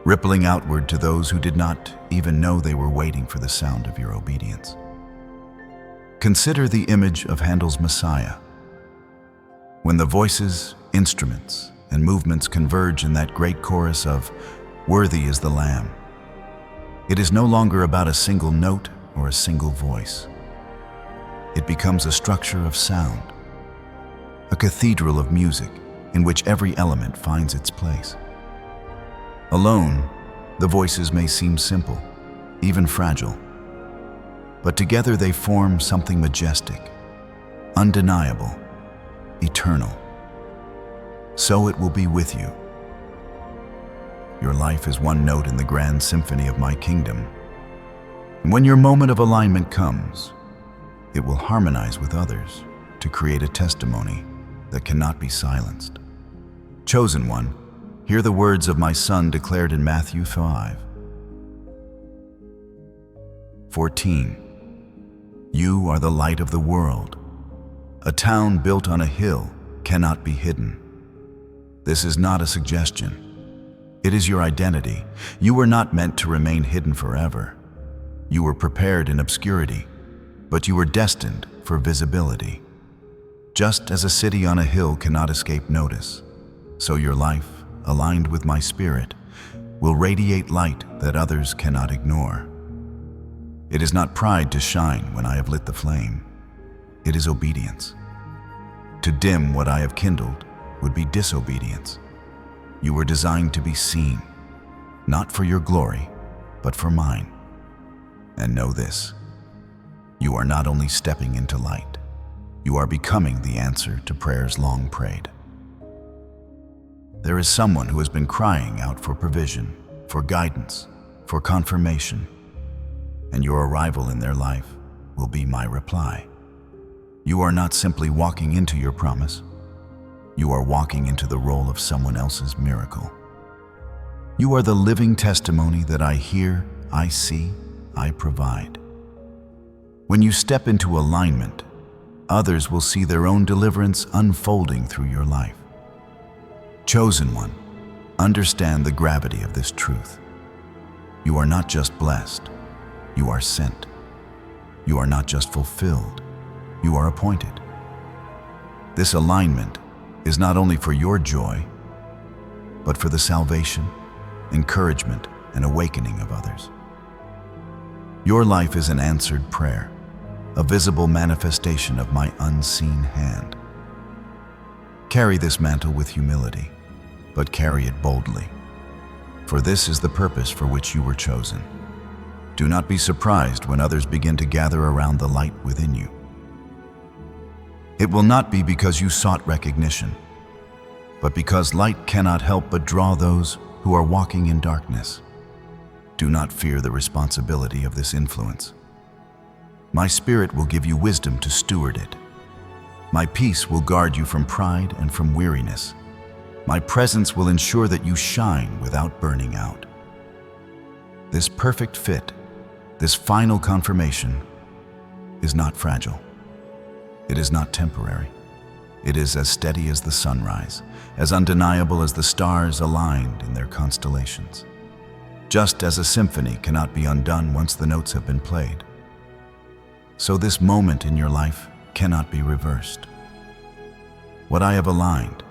rippling outward to those who did not even know they were waiting for the sound of your obedience. Consider the image of Handel's Messiah. When the voices, instruments, and movements converge in that great chorus of "Worthy is the Lamb," it is no longer about a single note or a single voice. it becomes a structure of sound, a cathedral of music in which every element finds its place. Alone, the voices may seem simple, even fragile, but together they form something majestic, undeniable, eternal. So it will be with you. Your life is one note in the grand symphony of my kingdom. And when your moment of alignment comes, it will harmonize with others to create a testimony that cannot be silenced. Chosen one, hear the words of my Son declared in Matthew 5:14. You are the light of the world. A town built on a hill cannot be hidden. This is not a suggestion. It is your identity. You were not meant to remain hidden forever. You were prepared in obscurity, but you were destined for visibility. Just as a city on a hill cannot escape notice, so your life, aligned with my spirit, will radiate light that others cannot ignore. It is not pride to shine when I have lit the flame. It is obedience. To dim what I have kindled would be disobedience. You were designed to be seen, not for your glory, but for mine. And know this, you are not only stepping into light, you are becoming the answer to prayers long prayed. There is someone who has been crying out for provision, for guidance, for confirmation, and your arrival in their life will be my reply. You are not simply walking into your promise, you are walking into the role of someone else's miracle. You are the living testimony that I hear, I see, I provide. When you step into alignment, others will see their own deliverance unfolding through your life. Chosen one, understand the gravity of this truth. You are not just blessed, you are sent. You are not just fulfilled, you are appointed. This alignment is not only for your joy, but for the salvation, encouragement, and awakening of others. Your life is an answered prayer, a visible manifestation of my unseen hand. Carry this mantle with humility, but carry it boldly, for this is the purpose for which you were chosen. Do not be surprised when others begin to gather around the light within you. It will not be because you sought recognition, but because light cannot help but draw those who are walking in darkness. Do not fear the responsibility of this influence. My Spirit will give you wisdom to steward it. My peace will guard you from pride and from weariness. My presence will ensure that you shine without burning out. This perfect fit, this final confirmation, is not fragile. It is not temporary. It is as steady as the sunrise, as undeniable as the stars aligned in their constellations. Just as a symphony cannot be undone once the notes have been played, so this moment in your life cannot be reversed. What I have aligned,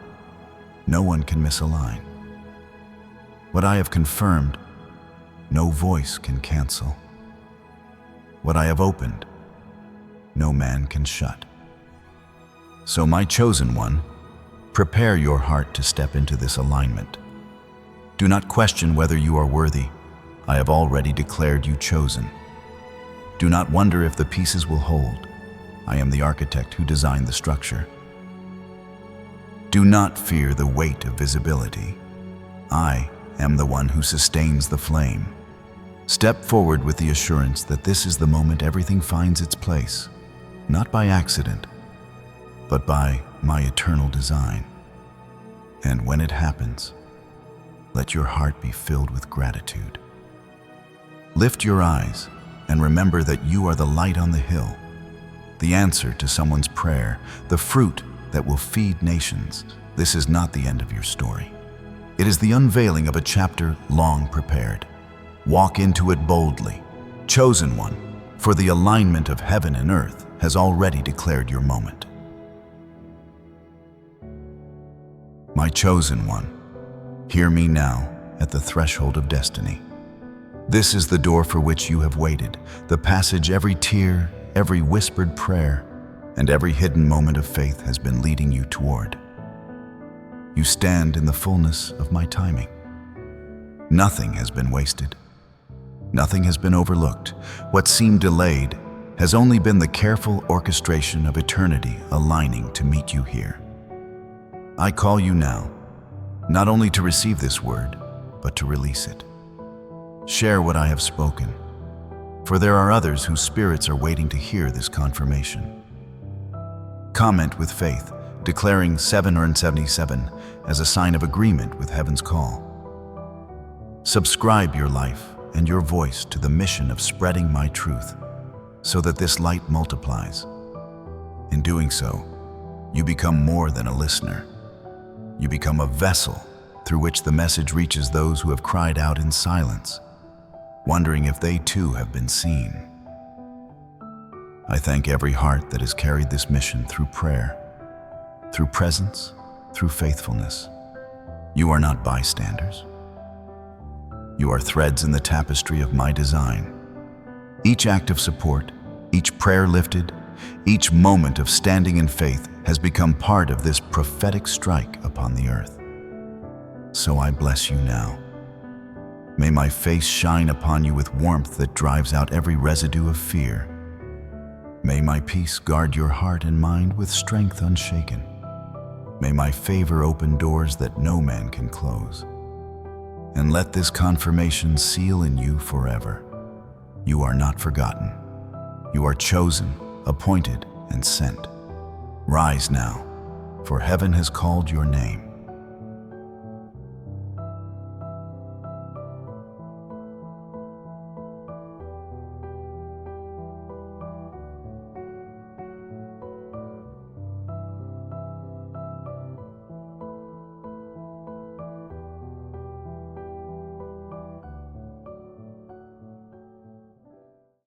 no one can misalign. What I have confirmed, no voice can cancel. What I have opened, no man can shut. So my chosen one, prepare your heart to step into this alignment. Do not question whether you are worthy. I have already declared you chosen. Do not wonder if the pieces will hold. I am the architect who designed the structure. Do not fear the weight of visibility. I am the one who sustains the flame. Step forward with the assurance that this is the moment everything finds its place, not by accident, but by my eternal design. And when it happens, let your heart be filled with gratitude. Lift your eyes and remember that you are the light on the hill, the answer to someone's prayer, the fruit that will feed nations. This is not the end of your story. It is the unveiling of a chapter long prepared. Walk into it boldly. Chosen one, for the alignment of heaven and earth has already declared your moment. My chosen one, hear me now at the threshold of destiny. This is the door for which you have waited, the passage every tear, every whispered prayer, and every hidden moment of faith has been leading you toward. You stand in the fullness of my timing. Nothing has been wasted. Nothing has been overlooked. What seemed delayed has only been the careful orchestration of eternity aligning to meet you here. I call you now, not only to receive this word, but to release it. Share what I have spoken, for there are others whose spirits are waiting to hear this confirmation. Comment with faith, declaring 777 as a sign of agreement with heaven's call. Subscribe your life and your voice to the mission of spreading my truth, so that this light multiplies. In doing so, you become more than a listener. You become a vessel through which the message reaches those who have cried out in silence, wondering if they too have been seen. I thank every heart that has carried this mission through prayer, through presence, through faithfulness. You are not bystanders. You are threads in the tapestry of my design. Each act of support, each prayer lifted, each moment of standing in faith has become part of this prophetic strike upon the earth. So I bless you now. May my face shine upon you with warmth that drives out every residue of fear. May my peace guard your heart and mind with strength unshaken. May my favor open doors that no man can close. And let this confirmation seal in you forever. You are not forgotten. You are chosen, appointed, and sent. Rise now, for heaven has called your name.